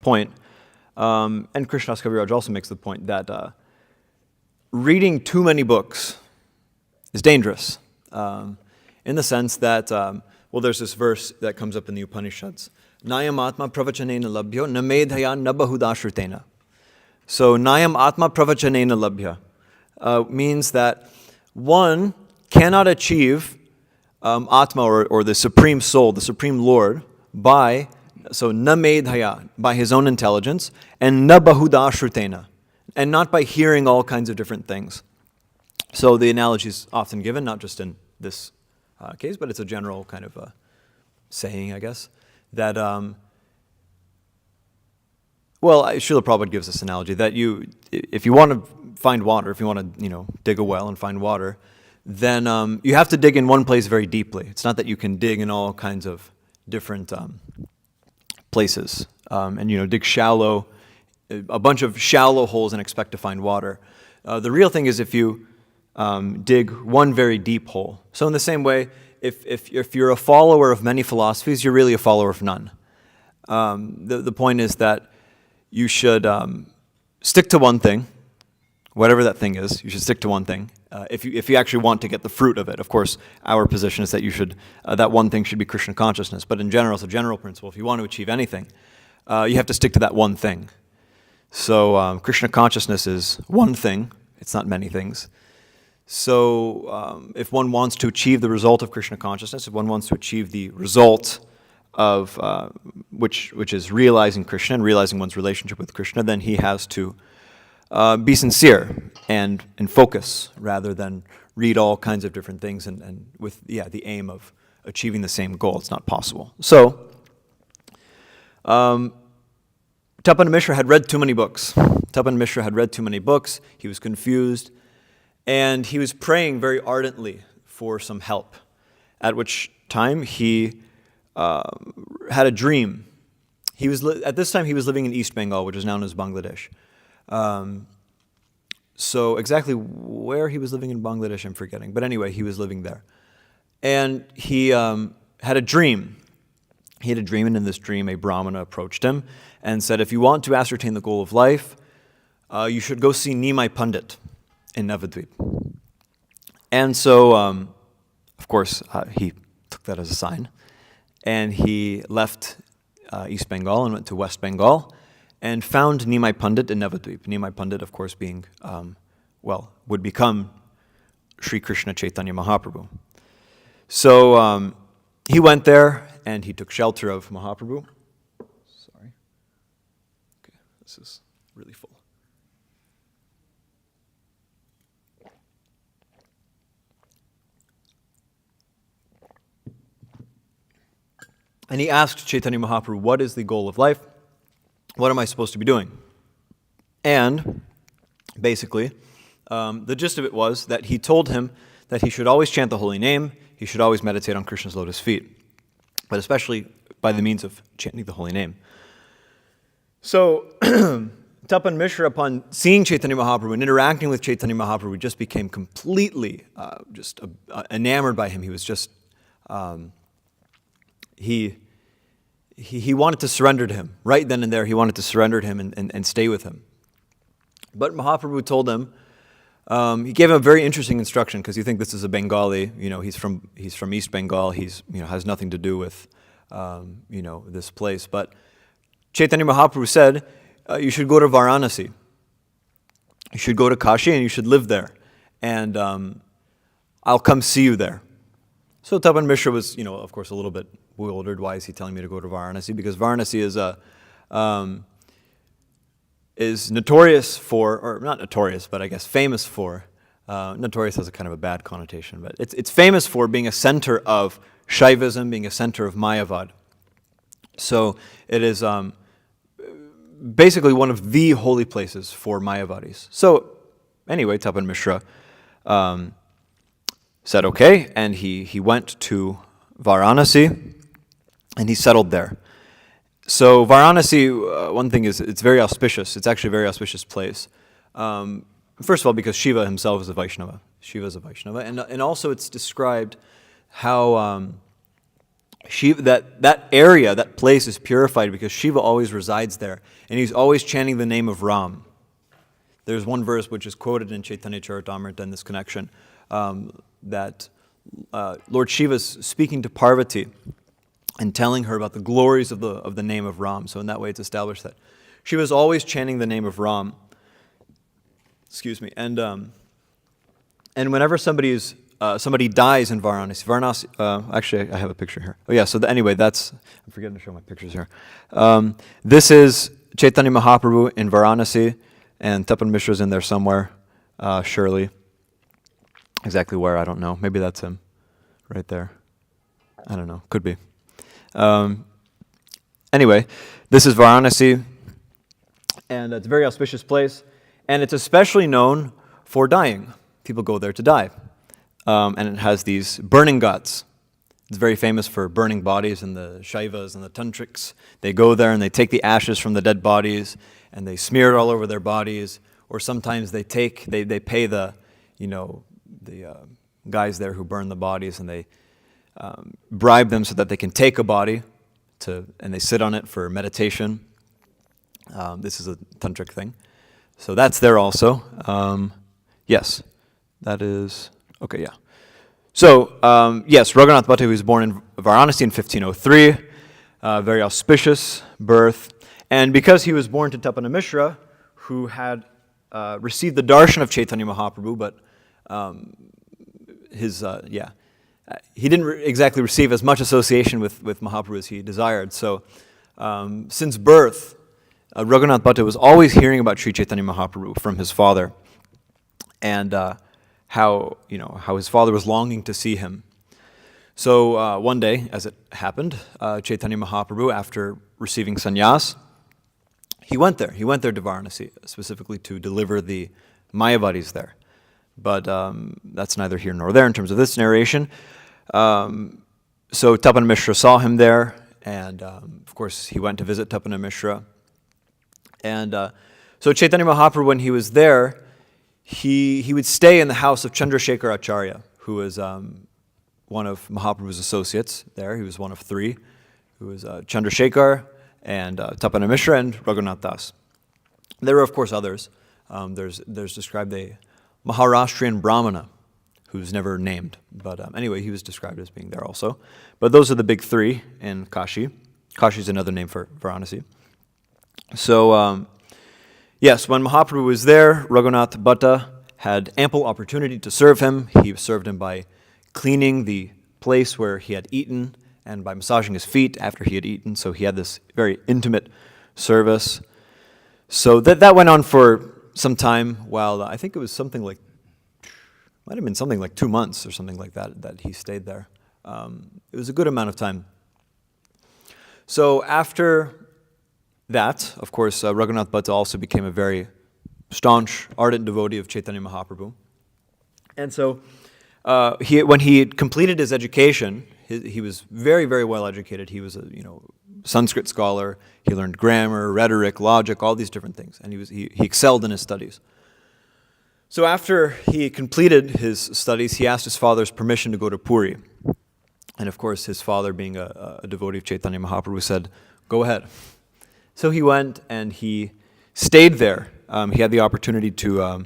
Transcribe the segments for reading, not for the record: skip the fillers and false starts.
point, and Krishnadas Kaviraj also makes the point that reading too many books is dangerous, in the sense that, there's this verse that comes up in the Upanishads, Nayam atma pravachanena labhyo na medhaya na bahudashrutena. So Nayam atma pravachanena labhya means that one cannot achieve Atma or the Supreme Soul, the Supreme Lord, by na medhaya, by his own intelligence, and na bahudashrutena, and not by hearing all kinds of different things. So the analogy is often given, not just in this case, but it's a general kind of saying, I guess, that, Srila Prabhupada gives this analogy, that if you want to find water, if you want to, dig a well and find water, then you have to dig in one place very deeply. It's not that you can dig in all kinds of different places and dig shallow, a bunch of shallow holes and expect to find water. The real thing is if you dig one very deep hole. So in the same way, if you're a follower of many philosophies, you're really a follower of none. The point is that you should stick to one thing, whatever that thing is. You should stick to one thing. If you actually want to get the fruit of it. Of course, our position is that you should that one thing should be Krishna consciousness. But in general, it's a general principle. If you want to achieve anything, you have to stick to that one thing. So Krishna consciousness is one thing. It's not many things. So if one wants to achieve the result of Krishna consciousness, if one wants to achieve the result of which is realizing Krishna and realizing one's relationship with Krishna, then he has to be sincere and focus rather than read all kinds of different things and with the aim of achieving the same goal. It's not possible. So Tapan Mishra had read too many books. He was confused, and he was praying very ardently for some help, at which time he had a dream. At this time he was living in East Bengal, which is now known as Bangladesh. So exactly where he was living in Bangladesh, I'm forgetting. But anyway, he was living there. And he had a dream. He had a dream, and in this dream, a Brahmana approached him and said, if you want to ascertain the goal of life, you should go see Nimai Pandit in Navadvip. And so, of course, he took that as a sign. And he left East Bengal and went to West Bengal and found Nimai Pandit in Navadvip. Nimai Pandit, of course, being, would become Sri Krishna Caitanya Mahaprabhu. So he went there and he took shelter of Mahaprabhu. Sorry. Okay, this is really full. And he asked Chaitanya Mahaprabhu, what is the goal of life? What am I supposed to be doing? And basically, the gist of it was that he told him that he should always chant the holy name, he should always meditate on Krishna's lotus feet, but especially by the means of chanting the holy name. So Tapan Mishra, upon seeing Chaitanya Mahaprabhu and interacting with Chaitanya Mahaprabhu, just became completely enamored by him. He was just, he wanted to surrender to him. Right then and there, he wanted to surrender to him and stay with him. But Mahaprabhu told him, he gave him a very interesting instruction, because you think this is a Bengali, he's from East Bengal, he's has nothing to do with this place. But Chaitanya Mahaprabhu said, you should go to Varanasi. You should go to Kashi and you should live there. And I'll come see you there. So Tapan Mishra was, of course, a little bit bewildered. Why is he telling me to go to Varanasi? Because Varanasi is notorious for, or not notorious, but I guess famous for, notorious has a kind of a bad connotation, but it's famous for being a center of Shaivism, being a center of Mayavad. So it is basically one of the holy places for Mayavadis. So anyway, Tapan Mishra said okay, and he went to Varanasi, and he settled there. So Varanasi, one thing is, it's very auspicious. It's actually a very auspicious place. First of all, because Shiva himself is a Vaishnava. Shiva is a Vaishnava. And also it's described how Shiva, that area, that place is purified because Shiva always resides there, and he's always chanting the name of Ram. There's one verse which is quoted in Caitanya Charitamrita in this connection, that Lord Shiva's speaking to Parvati and telling her about the glories of the name of Ram. So in that way it's established that Shiva's always chanting the name of Ram. Excuse me. And whenever somebody dies in Varanasi, actually I have a picture here. Oh yeah, so anyway, I'm forgetting to show my pictures here. This is Chaitanya Mahaprabhu in Varanasi, and Tapan Mishra's in there somewhere, surely. Exactly where, I don't know. Maybe that's him, right there. I don't know, could be. Anyway, this is Varanasi, and it's a very auspicious place, and it's especially known for dying. People go there to die. And it has these burning ghats. It's very famous for burning bodies, and the Shaivas and the Tantrics, they go there and they take the ashes from the dead bodies and they smear it all over their bodies, or sometimes they pay the guys there who burn the bodies, and they bribe them so that they can take a body and they sit on it for meditation. This is a tantric thing. So that's there also. Yes, that is, okay, yeah. So, yes, Raghunath Bhatta was born in Varanasi in 1503, very auspicious birth. And because he was born to Tapana Mishra, who had received the darshan of Chaitanya Mahaprabhu, but he didn't exactly receive as much association with Mahaprabhu as he desired. So, since birth, Raghunath Bhatta was always hearing about Sri Chaitanya Mahaprabhu from his father, and how his father was longing to see him. So one day, as it happened, Chaitanya Mahaprabhu, after receiving sannyas, he went there. He went there to Varanasi, specifically to deliver the Mayavadis there. But that's neither here nor there in terms of this narration. So Tapan Mishra saw him there, and of course he went to visit Tapana Mishra. And so Chaitanya Mahaprabhu, when he was there, he would stay in the house of Chandrasekhar Acharya, who was one of Mahaprabhu's associates there. He was one of three, who was Chandrasekhar and Tapana Mishra and Raghunath Das. There were, of course, others. There's described a Maharashtrian Brahmana, who's never named. But anyway, he was described as being there also. But those are the big three in Kashi. Kashi is another name for Varanasi. So, yes, when Mahaprabhu was there, Raghunath Bhatta had ample opportunity to serve him. He served him by cleaning the place where he had eaten and by massaging his feet after he had eaten. So he had this very intimate service. So that went on for some time while I think it was might have been something like 2 months or something like that he stayed there. It was a good amount of time. So after that, of course, Raghunath Bhatta also became a very staunch, ardent devotee of Chaitanya Mahaprabhu. And so when he had completed his education, he was very, very well educated. He was a Sanskrit scholar. He learned grammar, rhetoric, logic, all these different things. And he excelled in his studies. So after he completed his studies, he asked his father's permission to go to Puri. And of course, his father, being a devotee of Chaitanya Mahaprabhu, said, "Go ahead." So he went and he stayed there. He had the opportunity to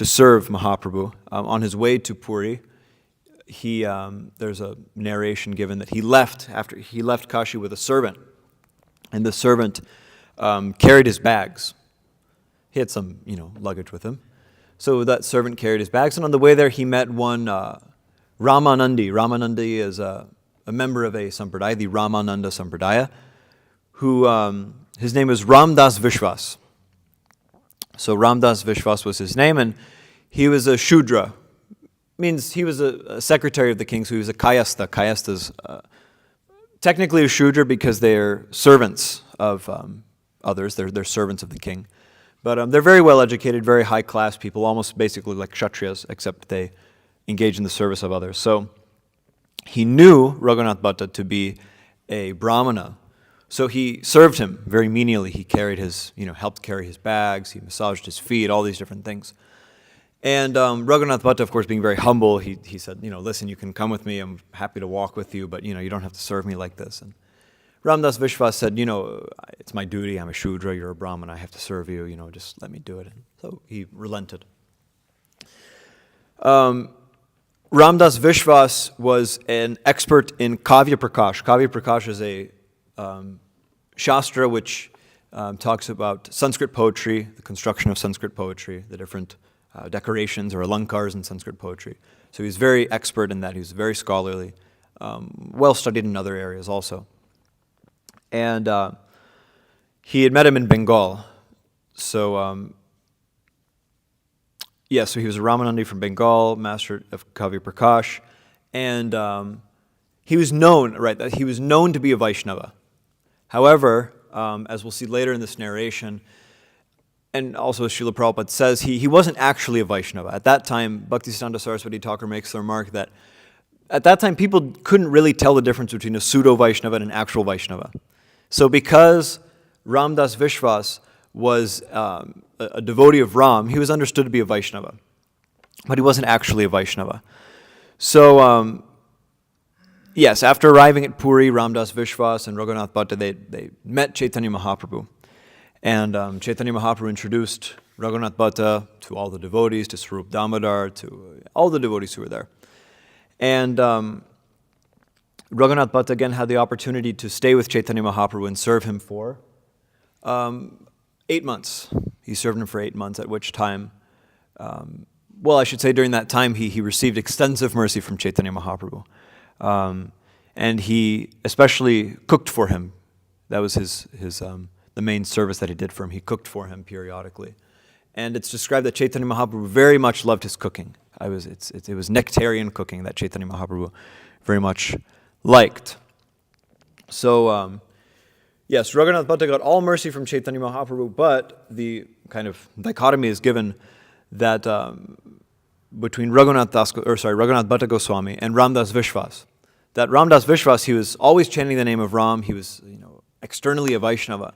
serve Mahaprabhu. On his way to Puri, there's a narration given that he left Kashi with a servant, and the servant carried his bags. He had some luggage with him. So that servant carried his bags, and on the way there he met one Ramanandi. Ramanandi is a member of a sampradaya, the Ramananda sampradaya, who his name was Ramdas Vishwas. So Ramdas Vishwas was his name, and he was a Shudra. Means he was a secretary of the king, so he was a Kayastha. Kayasthas technically a Shudra because they're servants of others. They're servants of the king. But they're very well educated, very high class people, almost basically like Kshatriyas, except they engage in the service of others. So he knew Raghunath Bhatta to be a Brahmana. So he served him very menially. He carried helped carry his bags, he massaged his feet, all these different things. And Raghunath Bhatta, of course, being very humble, he said, listen, you can come with me. I'm happy to walk with you, but, you don't have to serve me like this. And Ramdas Vishwas said, it's my duty. I'm a Shudra. You're a Brahmin. I have to serve you. Just let me do it. And so he relented. Ramdas Vishwas was an expert in Kavya Prakash. Kavya Prakash is a shastra which talks about Sanskrit poetry, the construction of Sanskrit poetry, the different decorations or alankars in Sanskrit poetry. So he's very expert in that. He was very scholarly, well studied in other areas also. And he had met him in Bengal. So, so he was a Ramanandi from Bengal, master of Kavya Prakash. And he was known, that he was known to be a Vaishnava. However, as we'll see later in this narration, and also as Srila Prabhupada says, he wasn't actually a Vaishnava. At that time, Bhaktisiddhanta Saraswati Thakur makes the remark that at that time people couldn't really tell the difference between a pseudo-Vaishnava and an actual Vaishnava. So because Ramdas Vishwas was a devotee of Ram, he was understood to be a Vaishnava. But he wasn't actually a Vaishnava. So, yes, after arriving at Puri, Ramdas Vishwas and Raghunath Bhatta, they met Chaitanya Mahaprabhu. And Chaitanya Mahaprabhu introduced Raghunath Bhatta to all the devotees, to Swarup Damodar, to all the devotees who were there. And Raghunath Bhatta again had the opportunity to stay with Chaitanya Mahaprabhu and serve him for 8 months. He served him for 8 months, at which time, I should say during that time, he received extensive mercy from Chaitanya Mahaprabhu. And he especially cooked for him. That was the main service that he did for him. He cooked for him periodically. And it's described that Chaitanya Mahaprabhu very much loved his cooking. It was nectarian cooking that Chaitanya Mahaprabhu very much liked. So, yes, Raghunath Bhatta got all mercy from Chaitanya Mahaprabhu, but the kind of dichotomy is given that between Raghunath Bhatta Goswami and Ramdas Vishwas. That Ramdas Vishwas, he was always chanting the name of Ram. He was, externally a Vaishnava.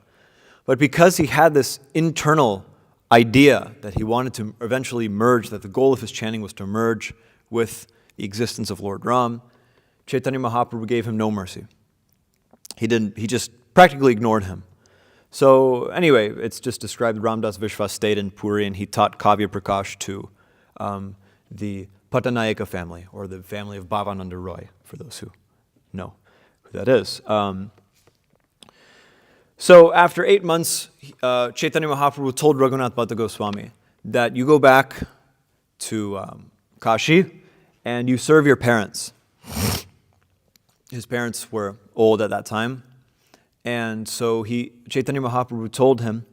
But because he had this internal idea that he wanted to eventually merge, that the goal of his chanting was to merge with the existence of Lord Ram, Chaitanya Mahaprabhu gave him no mercy. He just practically ignored him. So anyway, it's just described Ramdas Vishwas stayed in Puri and he taught Kavya Prakash to the Pattanayaka family, or the family of Bhavananda Roy, for those who know who that is. So after 8 months, Chaitanya Mahaprabhu told Raghunath Bhatta Goswami that you go back to Kashi and you serve your parents. His parents were old at that time. And so Chaitanya Mahaprabhu told him,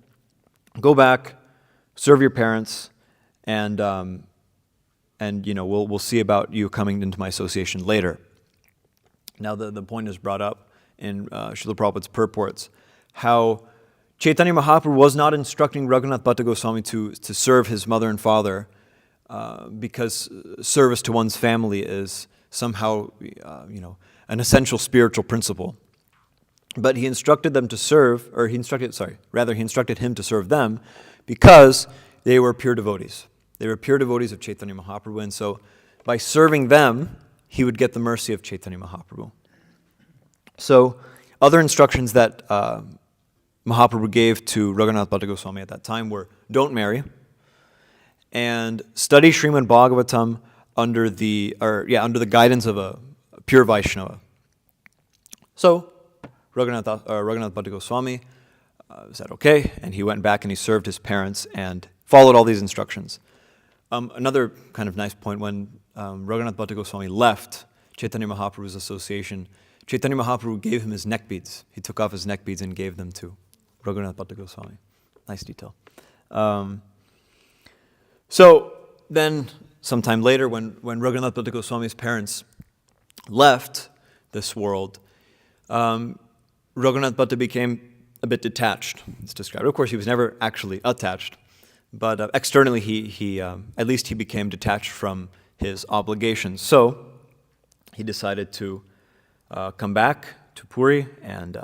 go back, serve your parents, and we'll see about you coming into my association later. Now the point is brought up in Srila Prabhupada's purports, how Chaitanya Mahaprabhu was not instructing Raghunath Bhatta Goswami to serve his mother and father because service to one's family is somehow an essential spiritual principle. But he instructed them to serve, he instructed him to serve them because they were pure devotees. They were pure devotees of Chaitanya Mahaprabhu, and so by serving them, he would get the mercy of Chaitanya Mahaprabhu. So, other instructions that Mahaprabhu gave to Raghunath Bhatta Goswami at that time were, don't marry, and study Srimad Bhagavatam under the guidance of a pure Vaishnava. So, Raghunath Bhatta Goswami said okay, and he went back and he served his parents and followed all these instructions. Another kind of nice point, when Raghunath Bhatta Goswami left Chaitanya Mahaprabhu's association, Chaitanya Mahaprabhu gave him his neck beads. He took off his neck beads and gave them to Raghunath Bhatta Goswami. Nice detail. So then, sometime later, when Raghunath Bhatta Goswami's parents left this world, Raghunath Bhatta became a bit detached. It's described. Of course, he was never actually attached, but externally, he at least he became detached from his obligations. So he decided to come back to Puri and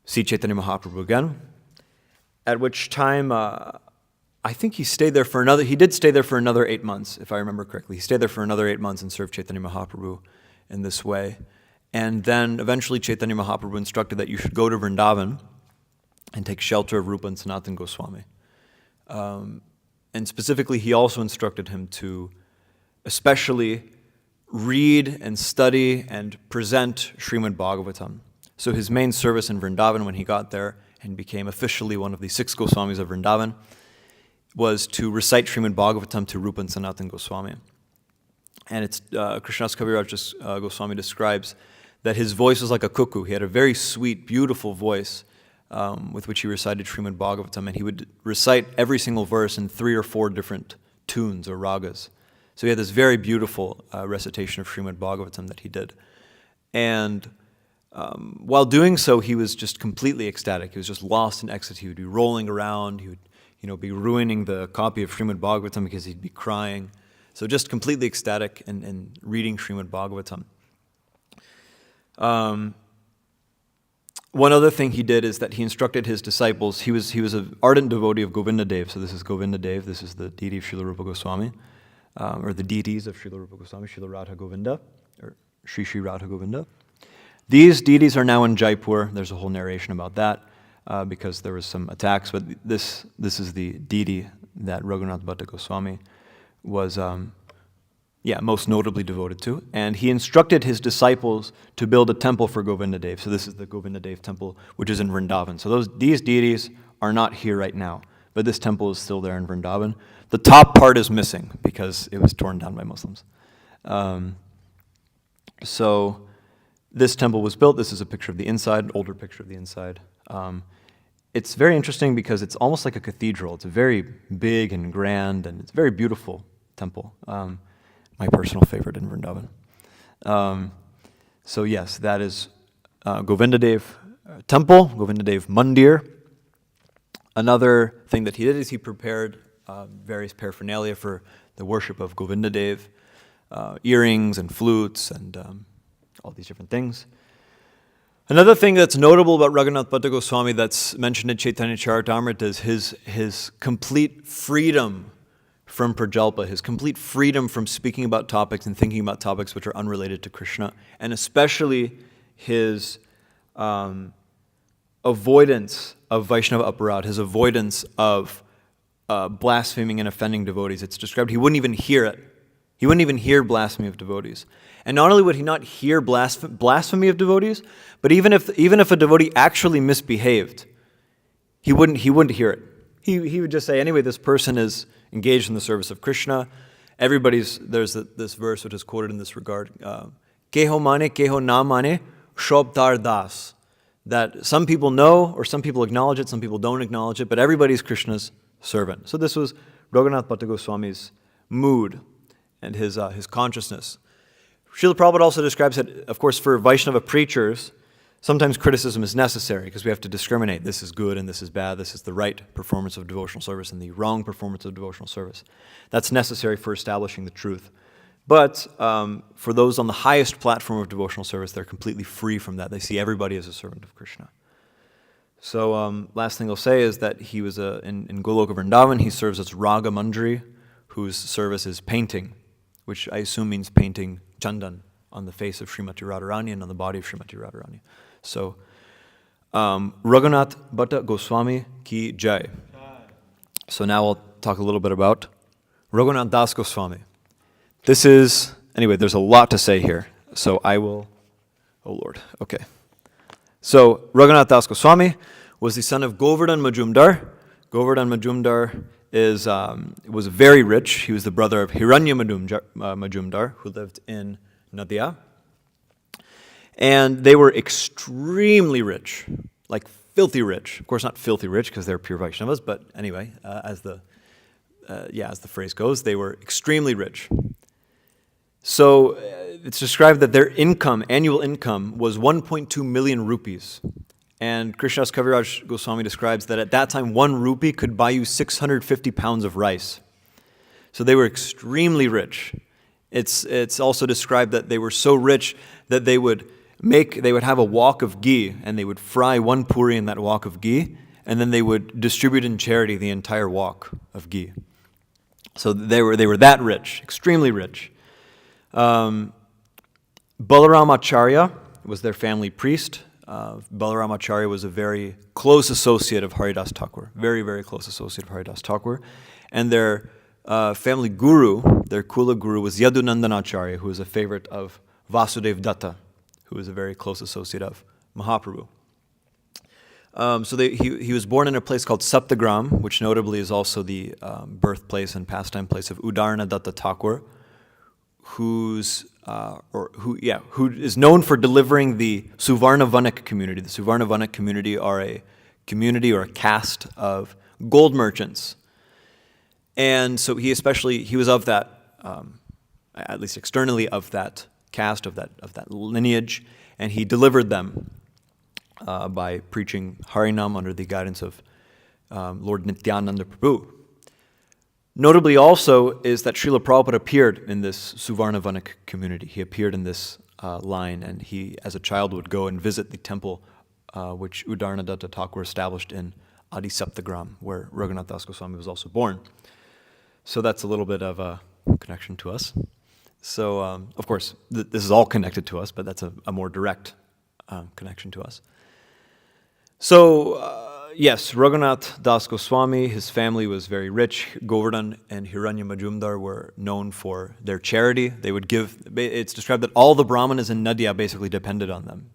see Chaitanya Mahaprabhu again. At which time I think he did stay there for another 8 months, if I remember correctly. He stayed there for another 8 months and served Chaitanya Mahaprabhu in this way. And then eventually Chaitanya Mahaprabhu instructed that you should go to Vrindavan and take shelter of Rupa and Sanatana Goswami. And specifically, he also instructed him to especially read and study and present Srimad Bhagavatam. So his main service in Vrindavan when he got there and became officially one of the 6 Goswamis of Vrindavan was to recite Srimad Bhagavatam to Rupa and Sanatana Goswami. And it's Krishnas Kaviraj Goswami describes that his voice was like a cuckoo. He had a very sweet, beautiful voice with which he recited Srimad Bhagavatam, and he would recite every single verse in 3 or 4 different tunes or ragas. So he had this very beautiful recitation of Srimad Bhagavatam that he did. And while doing so, he was just completely ecstatic. He was just lost in ecstasy. He would be rolling around. He would be ruining the copy of Srimad Bhagavatam because he'd be crying. So just completely ecstatic and reading Srimad Bhagavatam. One other thing he did is that he instructed his disciples. He was an ardent devotee of Govinda Dev. So this is Govinda Dev. This is the deity of Srila Rupa Goswami, or the deities of Srila Rupa Goswami, Srila Radha Govinda, or Sri Sri Radha Govinda. These deities are now in Jaipur. There's a whole narration about that because there was some attacks. But this is the deity that Raghunath Bhatta Goswami was most notably devoted to. And he instructed his disciples to build a temple for Govinda Dev. So this is the Govinda Dev temple, which is in Vrindavan. So these deities are not here right now, but this temple is still there in Vrindavan. The top part is missing because it was torn down by Muslims. So this temple was built. This is a picture of the inside, an older picture of the inside. It's very interesting because it's almost like a cathedral. It's a very big and grand, and it's a very beautiful temple. My personal favorite in Vrindavan. So yes, that is Govinda Dev temple, Govinda Dev Mandir. Another thing that he did is he prepared various paraphernalia for the worship of Govinda Dev, earrings and flutes and all these different things. Another thing that's notable about Raghunath Bhatta Goswami that's mentioned in Chaitanya Charitamrita is his complete freedom from prajalpa, his complete freedom from speaking about topics and thinking about topics which are unrelated to Krishna, and especially his avoidance of Vaishnava aparad, his avoidance of blaspheming and offending devotees. It's described he wouldn't even hear it. He wouldn't even hear blasphemy of devotees. And not only would he not hear blasphemy of devotees, but even if a devotee actually misbehaved, he wouldn't hear it. He would just say, anyway, this person is engaged in the service of Krishna. There's this verse which is quoted in this regard. Keho mane, keho na mane, shobtar das. That some people know, or some people acknowledge it, some people don't acknowledge it, but everybody's Krishna's servant. So this was Raghunath Bhatta Goswami's mood and his consciousness. Srila Prabhupada also describes that, of course, for Vaishnava preachers, sometimes criticism is necessary because we have to discriminate. This is good and this is bad. This is the right performance of devotional service and the wrong performance of devotional service. That's necessary for establishing the truth. But for those on the highest platform of devotional service, they're completely free from that. They see everybody as a servant of Krishna. So last thing I'll say is that he was in Goloka Vrindavan, he serves as Raga Mandri, whose service is painting, which I assume means painting chandan on the face of Srimati Radharani and on the body of Srimati Radharani. So, Raghunath Bhatta Goswami ki jai. So now I'll talk a little bit about Raghunath Das Goswami. There's a lot to say here. So I will, oh Lord, okay. So Raghunath Das Goswami was the son of Govardhan Majumdar. Govardhan Majumdar was very rich. He was the brother of Hiranya Majumdar, who lived in Nadia. And they were extremely rich, like filthy rich. Of course, not filthy rich because they're pure Vaishnavas, but anyway, as the phrase goes, they were extremely rich. So it's described that their annual income, was 1.2 million rupees. And Krishnas Kaviraj Goswami describes that at that time, 1 rupee could buy you 650 pounds of rice. So they were extremely rich. It's also described that they were so rich that they would have a wok of ghee, and they would fry 1 puri in that wok of ghee, and then they would distribute in charity the entire wok of ghee. So they were that rich, extremely rich. Balaram Acharya was their family priest. Balaram Acharya was a very close associate of Haridas Thakur, very, very close associate of Haridas Thakur. And their family guru, their Kula guru, was Yadunandan Acharya, who was a favorite of Vasudev Datta, who was a very close associate of Mahaprabhu. He was born in a place called Saptagram, which notably is also the birthplace and pastime place of Udarna Datta Thakur, who is known for delivering the Suvarnavanik community. The Suvarnavanik community are a community or a caste of gold merchants. And so he was of that, at least externally of that caste, of that lineage, and he delivered them by preaching Harinam under the guidance of Lord Nityananda Prabhu. Notably also is that Srila Prabhupada appeared in this Suvarnavanik community. He appeared in this line, and he, as a child, would go and visit the temple which Udarna Datta Thakur established in Adi Saptagram, where Raghunath Das Goswami was also born. So that's a little bit of a connection to us. So, of course, this is all connected to us, but that's a more direct connection to us. So, yes, Raghunath Das Goswami, his family was very rich. Govardhan and Hiranya Majumdar were known for their charity. They would give, it's described that all the brahmanas in Nadia basically depended on them.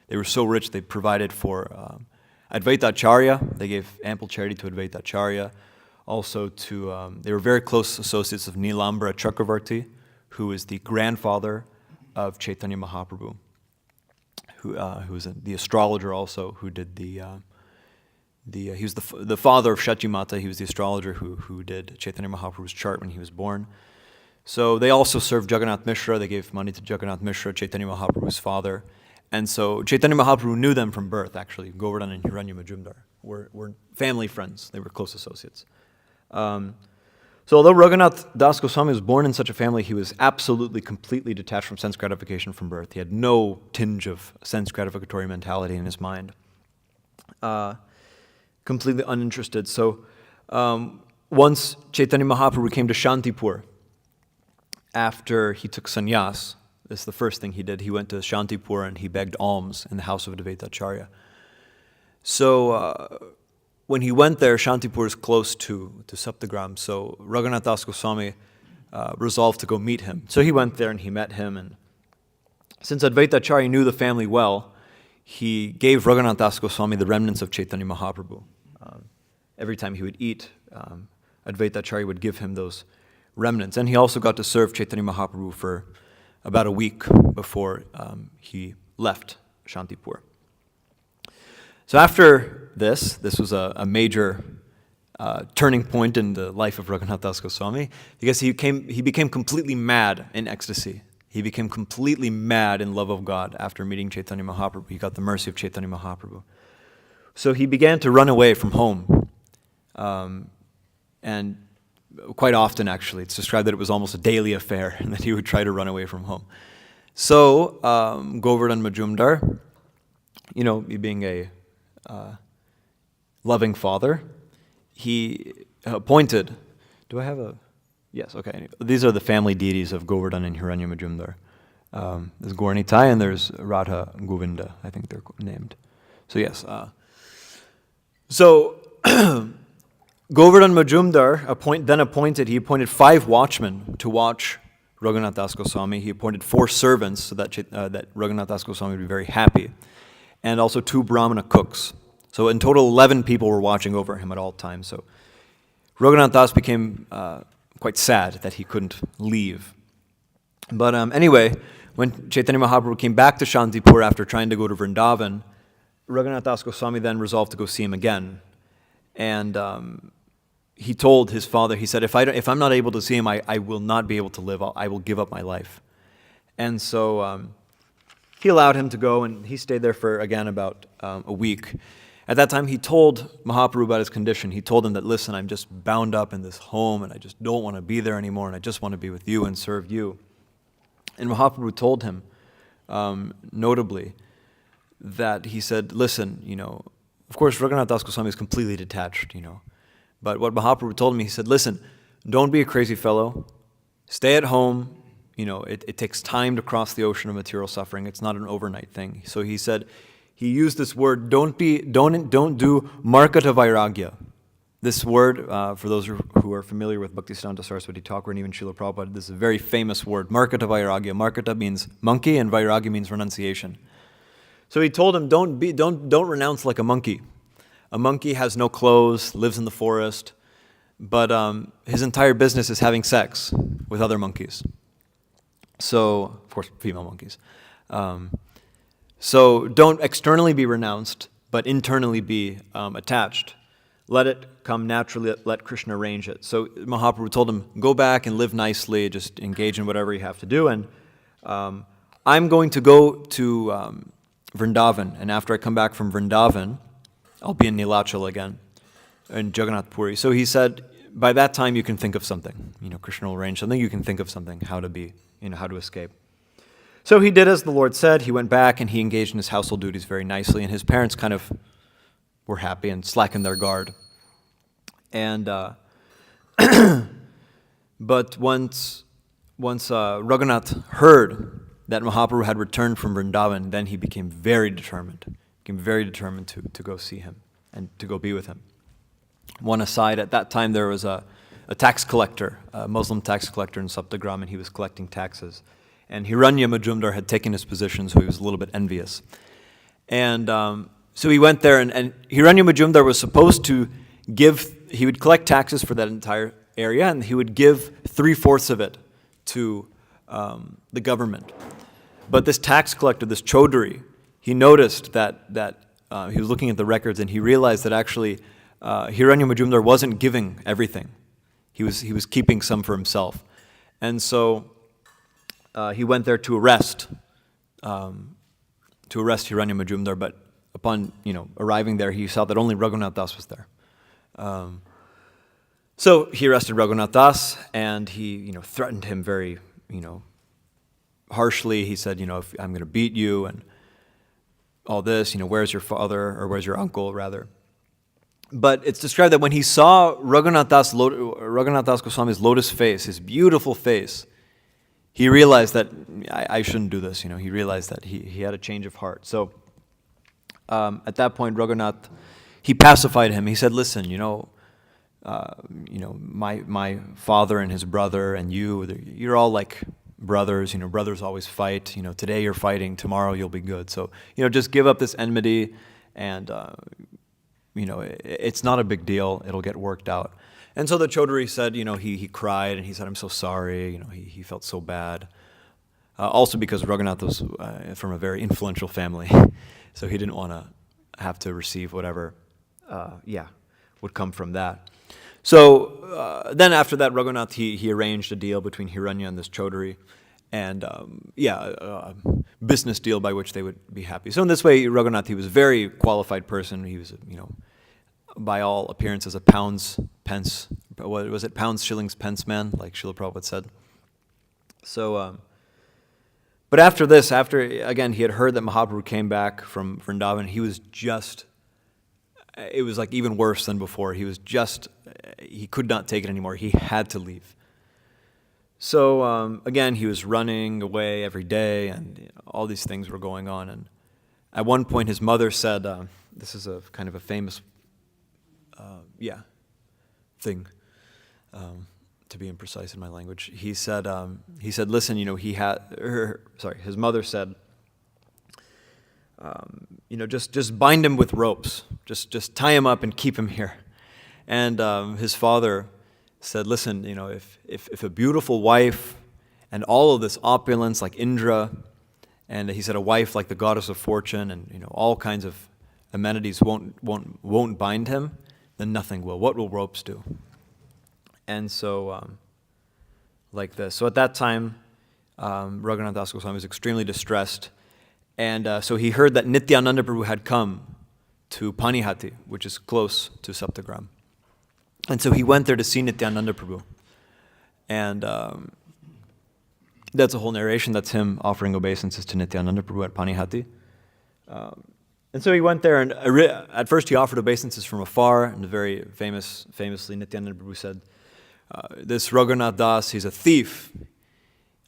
They were so rich, they provided for Advaita Acharya. They gave ample charity to Advaita Acharya. Also they were very close associates of Nilambara Chakravarti, who is the grandfather of Chaitanya Mahaprabhu, who was the astrologer also, who did he was the father of Shachi Mata. He was the astrologer who did Chaitanya Mahaprabhu's chart when he was born. So they also served Jagannath Mishra. They gave money to Jagannath Mishra, Chaitanya Mahaprabhu's father. And so Chaitanya Mahaprabhu knew them from birth, actually. Govardhan and Hiranya Majumdar were family friends. They were close associates. So although Raghunath Das Goswami was born in such a family, he was absolutely, completely detached from sense gratification from birth. He had no tinge of sense gratificatory mentality in his mind. Completely uninterested. So once Chaitanya Mahaprabhu came to Shantipur, after he took sannyas, this is the first thing he did. He went to Shantipur and he begged alms in the house of Advaita Acharya. So when he went there, Shantipur is close to Saptagram, so Raghunath Das Goswami resolved to go meet him. So he went there and he met him, and since Advaita Acharya knew the family well, he gave Raghunath Das Goswami the remnants of Chaitanya Mahaprabhu. Every time he would eat, Advaita Acharya would give him those remnants. And he also got to serve Chaitanya Mahaprabhu for about a week before he left Shantipur. So after this was a major turning point in the life of Raghunath Das Goswami, because he became completely mad in ecstasy. He became completely mad in love of God after meeting Chaitanya Mahaprabhu. He got the mercy of Chaitanya Mahaprabhu. So he began to run away from home. And quite often, actually, it's described that it was almost a daily affair and that he would try to run away from home. So Govardhan Majumdar, he being a loving father, he appointed, do I have a, yes, okay, these are the family deities of Govardhan and Hiranya Majumdar. There's Gauranitai and there's Radha Govinda, I think they're named. So yes, Govardhan Majumdar he appointed 5 watchmen to watch Raghunath Das Goswami. He appointed 4 servants so that Raghunath Das Goswami would be very happy, and also 2 Brahmana cooks. So in total, 11 people were watching over him at all times. So Raghunath Das became quite sad that he couldn't leave. But anyway, when Chaitanya Mahaprabhu came back to Shantipur after trying to go to Vrindavan, Raghunath Das Goswami then resolved to go see him again. And he told his father, he said, if I'm not able to see him, I will not be able to live. I will give up my life. And so he allowed him to go, and he stayed there for, again, about a week. At that time, he told Mahaprabhu about his condition. He told him that, listen, I'm just bound up in this home, and I just don't want to be there anymore, and I just want to be with you and serve you. And Mahaprabhu told him, notably, that he said, listen, of course, Raghunath Das Goswami is completely detached, But what Mahaprabhu told me, he said, listen, don't be a crazy fellow. Stay at home. It takes time to cross the ocean of material suffering. It's not an overnight thing. So he said, he used this word, don't do markata vairagya. This word, for those who are familiar with Bhaktisiddhanta Saraswati Thakur and even Srila Prabhupada, this is a very famous word, markata vairagya. Markata means monkey and vairagya means renunciation. So he told him, don't renounce like a monkey. A monkey has no clothes, lives in the forest, but his entire business is having sex with other monkeys. So, of course, female monkeys. So don't externally be renounced, but internally be attached. Let it come naturally, let Krishna arrange it. So Mahaprabhu told him, go back and live nicely, just engage in whatever you have to do. And I'm going to go to Vrindavan, and after I come back from Vrindavan, I'll be in Nilachal again, in Jagannath Puri. So he said, by that time you can think of something. Krishna will arrange something, you can think of something, how to be, how to escape. So he did as the Lord said. He went back and he engaged in his household duties very nicely, and his parents kind of were happy and slackened their guard. And but once Raghunath heard that Mahaprabhu had returned from Vrindavan, then he became very determined. To go see him and to go be with him. One aside, at that time there was a tax collector, a Muslim tax collector in Saptagram, and he was collecting taxes. And Hiranya Majumdar had taken his position, so he was a little bit envious. And so he went there, and Hiranya Majumdar was supposed to he would collect taxes for that entire area, and he would give 3/4 of it to the government. But this tax collector, this Chaudhary, he noticed that he was looking at the records, and he realized that actually Hiranya Majumdar wasn't giving everything. He was keeping some for himself. And so he went there to arrest Hiranya Majumdar, but upon arriving there, he saw that only Raghunath Das was there. So he arrested Raghunath Das, and he threatened him very harshly. He said, if I'm going to beat you and all this, where's your father, or where's your uncle, rather. But it's described that when he saw Raghunath Das Goswami's lotus face, his beautiful face, he realized that I shouldn't do this. He realized that he had a change of heart. So at that point, Raghunath, he pacified him. He said, listen, my father and his brother and you're all like brothers. Brothers always fight. Today you're fighting, tomorrow you'll be good. So, just give up this enmity, and it's not a big deal. It'll get worked out. And so the Chaudhary said, he cried, and he said, I'm so sorry. He felt so bad. Also because Raghunath was from a very influential family, so he didn't want to have to receive whatever, would come from that. So then after that, Raghunath, he arranged a deal between Hiranya and this Chaudhary, and a business deal by which they would be happy. So in this way, Raghunath, he was a very qualified person. He was, by all appearances, a pounds, shillings, pence man, like Srila Prabhupada said. So, but after this, again, he had heard that Mahaprabhu came back from Vrindavan, it was like even worse than before. He could not take it anymore. He had to leave. So again, he was running away every day, and all these things were going on. And at one point, his mother said, this is a kind of a famous thing, to be imprecise in my language. He said, listen, his mother said, just bind him with ropes. Just tie him up and keep him here. And his father said, listen, if a beautiful wife and all of this opulence like Indra, and he said a wife like the goddess of fortune, and all kinds of amenities won't bind him, then nothing will. What will ropes do? And so, like this. So at that time, Raghunath Das Goswami was extremely distressed, and so he heard that Nityananda Prabhu had come to Panihati, which is close to Saptagram. And so he went there to see Nityananda Prabhu. And that's a whole narration. That's him offering obeisances to Nityananda Prabhu at Panihati. And so he went there, and at first he offered obeisances from afar, and famously Nityananda Prabhu said, this Raghunath Das, he's a thief.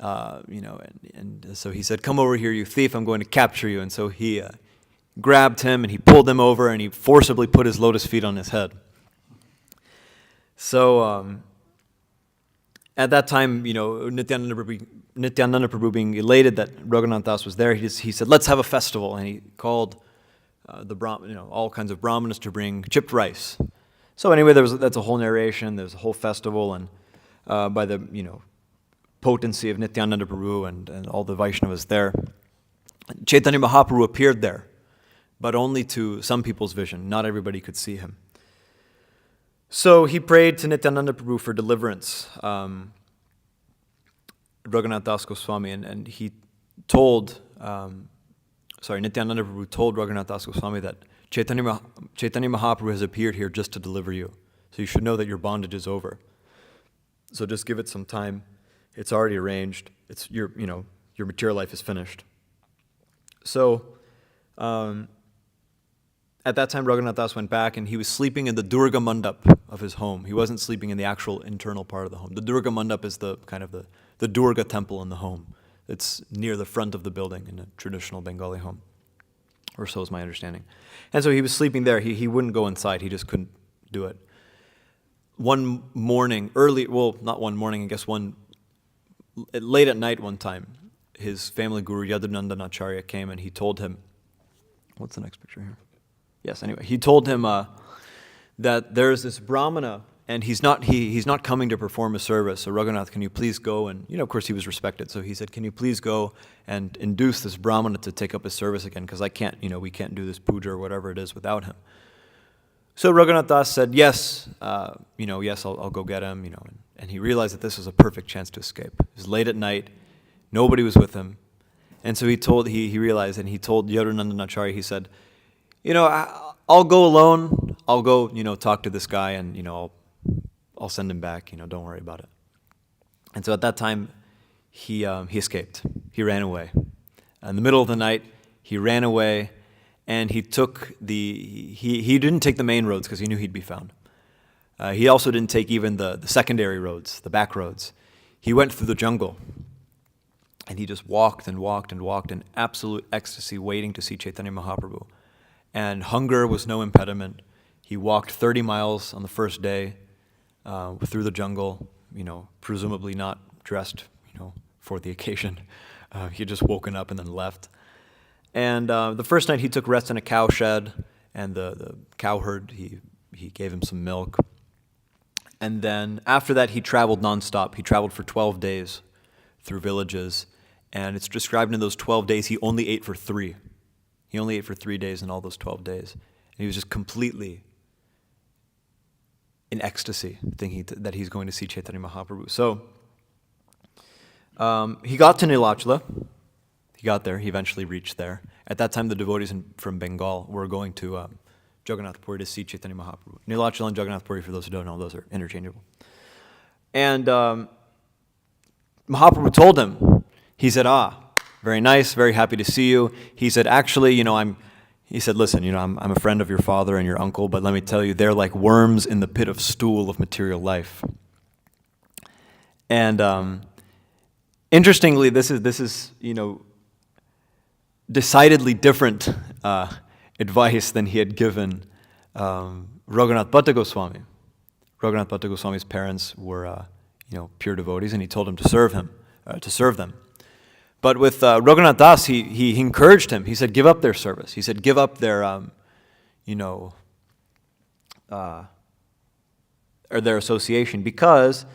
And so he said, come over here, you thief, I'm going to capture you. And so he grabbed him, and he pulled him over, and he forcibly put his lotus feet on his head. So at that time, Nityananda Prabhu being elated that Raghunath Das was there, he said, let's have a festival. And he called all kinds of brahmanas to bring chipped rice. So anyway, that's a whole narration. There's a whole festival, and by the potency of Nityananda Prabhu and all the Vaishnavas there, Caitanya Mahaprabhu appeared there, but only to some people's vision. Not everybody could see him. So he prayed to Nityananda Prabhu for deliverance, Raghunath Das Goswami, and he told, Nityananda Prabhu told Raghunath Das Goswami that Caitanya Mahaprabhu has appeared here just to deliver you. So you should know that your bondage is over. So just give it some time. It's already arranged. It's your material life is finished. So at that time, Raghunath Das went back, and he was sleeping in the Durga Mandap of his home. He wasn't sleeping in the actual internal part of the home. The Durga Mandap is the Durga temple in the home. It's near the front of the building in a traditional Bengali home, or so is my understanding. And so he was sleeping there. He wouldn't go inside. He just couldn't do it. One morning, late at night one time, his family guru Yadunandan Acharya came, and he told him, what's the next picture here? Yes, anyway, he told him that there's this brahmana, and he's not coming to perform a service. So Raghunath, can you please go? And of course he was respected. So he said, can you please go and induce this brahmana to take up his service again? Because we can't do this puja or whatever it is without him. So Raghunath Das said, yes, yes, I'll go get him, and he realized that this was a perfect chance to escape. It was late at night, nobody was with him, and so he realized, and he told Yadunandan Acharya, he said, I'll go alone. I'll go, talk to this guy, and I'll send him back. Don't worry about it. And so at that time, he escaped. He ran away. In the middle of the night, he ran away, and he didn't take the main roads because he knew he'd be found. He also didn't take even the secondary roads, the back roads. He went through the jungle, and he just walked and walked and walked in absolute ecstasy, waiting to see Caitanya Mahaprabhu. And hunger was no impediment. He walked 30 miles on the first day through the jungle, presumably not dressed, for the occasion. He had just woken up and then left. And the first night he took rest in a cow shed, and the cowherd, he gave him some milk. And then after that he traveled nonstop. He traveled for 12 days through villages, and it's described in those 12 days he only ate for 3. He only ate for 3 days in all those 12 days. And he was just completely in ecstasy, thinking that he's going to see Caitanya Mahaprabhu. So he got to Nilachala. He got there. He eventually reached there. At that time, the devotees from Bengal were going to Jagannath Puri to see Caitanya Mahaprabhu. Nilachala and Jagannath Puri, for those who don't know, those are interchangeable. And Mahaprabhu told him, he said, very nice, very happy to see you. He said, actually, he said, listen, I'm a friend of your father and your uncle, but let me tell you, they're like worms in the pit of stool of material life. And interestingly, this is decidedly different advice than he had given Raghunath Bhatta Goswami. Raghunath Bhatta Goswami's parents were pure devotees, and he told him to serve them. But with Raghunath Das, he encouraged him. He said, give up their service. He said, give up their, or their association, because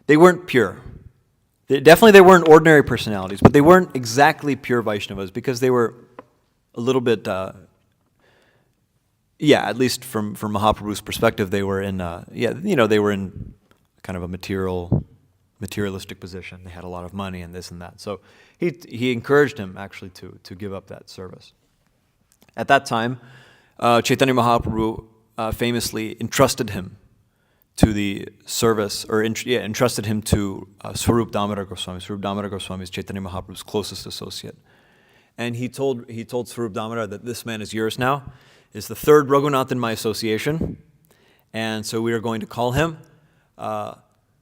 they weren't pure. They weren't ordinary personalities, but they weren't exactly pure Vaishnavas, because they were a little bit, at least from Mahaprabhu's perspective, they were in, they were in kind of a materialistic position. They had a lot of money and this and that. So he encouraged him actually to give up that service. At that time, Caitanya Mahaprabhu famously entrusted him to the service, entrusted him to Swarup Damodar Goswami. Swarup Damodar Goswami is Caitanya Mahaprabhu's closest associate. And he told Swarup Damodar that this man is yours now, is the third Raghunath in my association, and so we are going to call him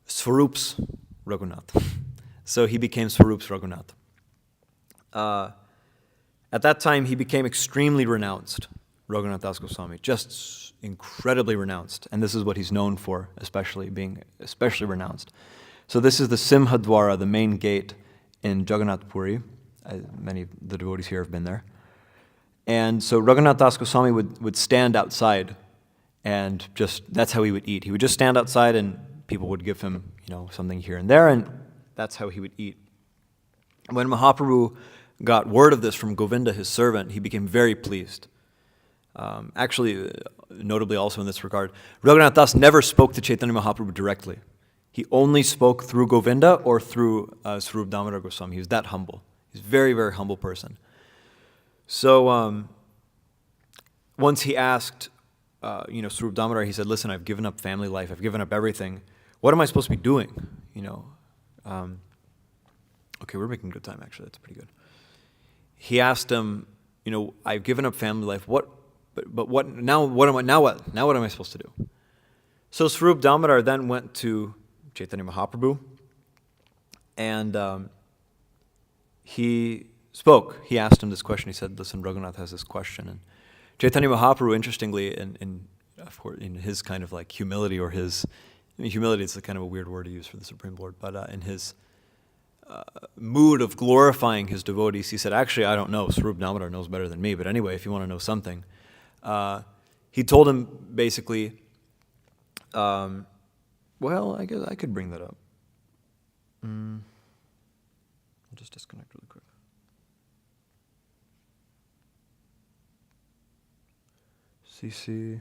Swarup's Raghunath. So he became Swarup's Raghunath. At that time, he became extremely renounced, Raghunath Das Goswami, just incredibly renounced. And this is what he's known for, especially being especially renounced. So this is the Simhadwara, the main gate in Jagannath Puri. Many of the devotees here have been there. And so Raghunath Das Goswami would stand outside, and that's how he would eat. He would just stand outside, and people would give him, something here and there, and that's how he would eat. When Mahaprabhu got word of this from Govinda, his servant, he became very pleased. Actually, notably also in this regard, Raghunath Das never spoke to Chaitanya Mahaprabhu directly. He only spoke through Govinda or through Swarup Damodar Goswami. He was that humble. He's a very, very humble person. So once he asked, Swarup Damodar, he said, listen, I've given up family life. I've given up everything. What am I supposed to be doing? Okay, we're making good time, actually. That's pretty good. He asked him, I've given up family life. What am I supposed to do? So Swarup Damodar then went to Chaitanya Mahaprabhu, and he spoke. He asked him this question. He said, listen, Raghunath has this question. And Chaitanya Mahaprabhu, interestingly, of course, in his kind of like humility, or humility is a kind of a weird word to use for the Supreme Lord, but in his mood of glorifying his devotees, he said, actually, I don't know. Swarup Damodar knows better than me, but anyway, if you want to know something. He told him basically, well, I guess I could bring that up. I'll just disconnect really quick. CC.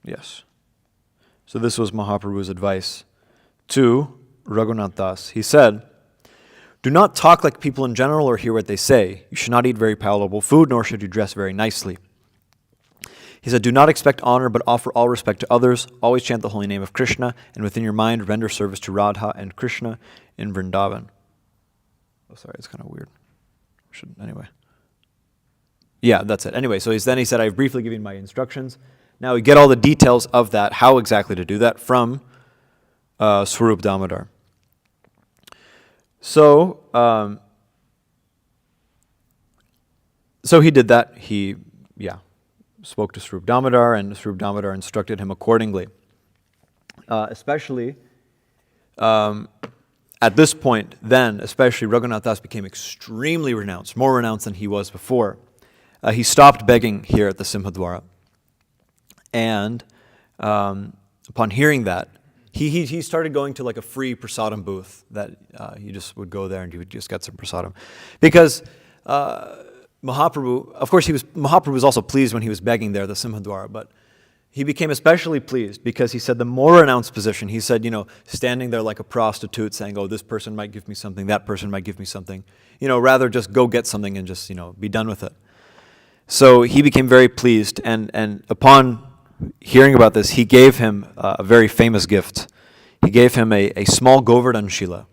Yes. So this was Mahaprabhu's advice to Raghunath Das. He said, do not talk like people in general or hear what they say. You should not eat very palatable food, nor should you dress very nicely. He said, do not expect honor, but offer all respect to others. Always chant the holy name of Krishna, and within your mind render service to Radha and Krishna in Vrindavan. Oh, sorry, it's kind of weird. Anyway. Yeah, that's it. Anyway, so he said, I've briefly given my instructions. Now we get all the details of that, how exactly to do that, from Swarup Damodar. So he did that. He spoke to Swarup Damodar, and Swarup Damodar instructed him accordingly. Especially at this point, then, especially Raghunath Das became extremely renounced, more renounced than he was before. He stopped begging here at the Simhadwara. And upon hearing that, he started going to like a free prasadam booth that you just would go there and you would just get some prasadam. Because Mahaprabhu, of course Mahaprabhu was also pleased when he was begging there at the Simhadwara, but he became especially pleased because he said the more renounced position, he said, standing there like a prostitute saying, oh, this person might give me something, that person might give me something, rather just go get something and just, be done with it. So he became very pleased, and upon hearing about this, he gave him a very famous gift. He gave him a small Govardhan Shila.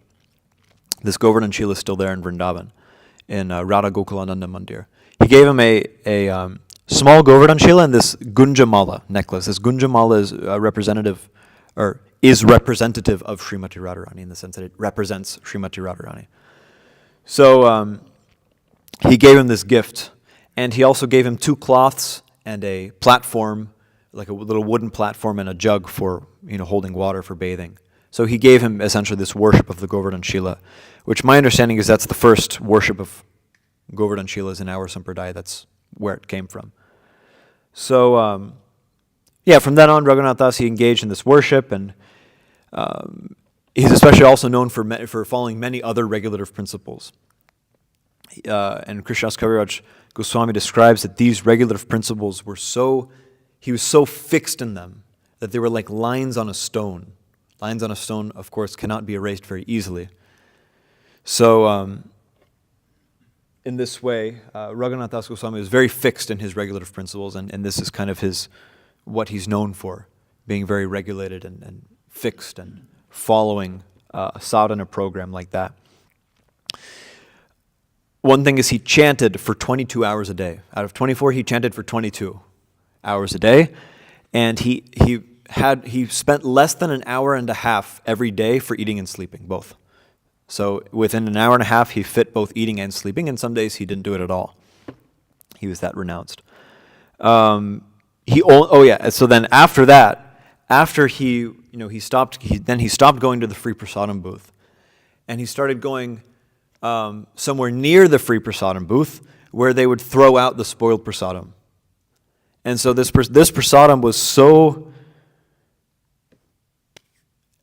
This Govardhan Shila is still there in Vrindavan, in Radha Gokulananda Mandir. He gave him a small Govardhan Shila and this Gunjamala necklace. This Gunjamala is representative of Srimati Radharani in the sense that it represents Srimati Radharani. So he gave him this gift, and he also gave him 2 cloths and a platform, like a little wooden platform, and a jug for holding water for bathing. So he gave him essentially this worship of the Govardhan Shila, which my understanding is that's the first worship of Govardhan Shilas in our Sampradaya. That's where it came from. So from then on, Raghunath Das, he engaged in this worship, and he's especially also known for following many other regulative principles. And Krishnadas Kaviraj Goswami describes that these regulative principles he was so fixed in them that they were like lines on a stone. Lines on a stone, of course, cannot be erased very easily. So in this way, Raghunath Das Goswami was very fixed in his regulative principles, and this is kind of what he's known for, being very regulated and fixed and following sadhana program like that. One thing is he chanted for 22 hours a day. Out of 24, he chanted for 22 hours a day. And he spent less than an hour and a half every day for eating and sleeping, both. So within an hour and a half, he fit both eating and sleeping, and some days he didn't do it at all. He was that renounced. So then after that, after he stopped going to the free prasadam booth, and he started going somewhere near the free prasadam booth where they would throw out the spoiled prasadam. And so this prasadam was so,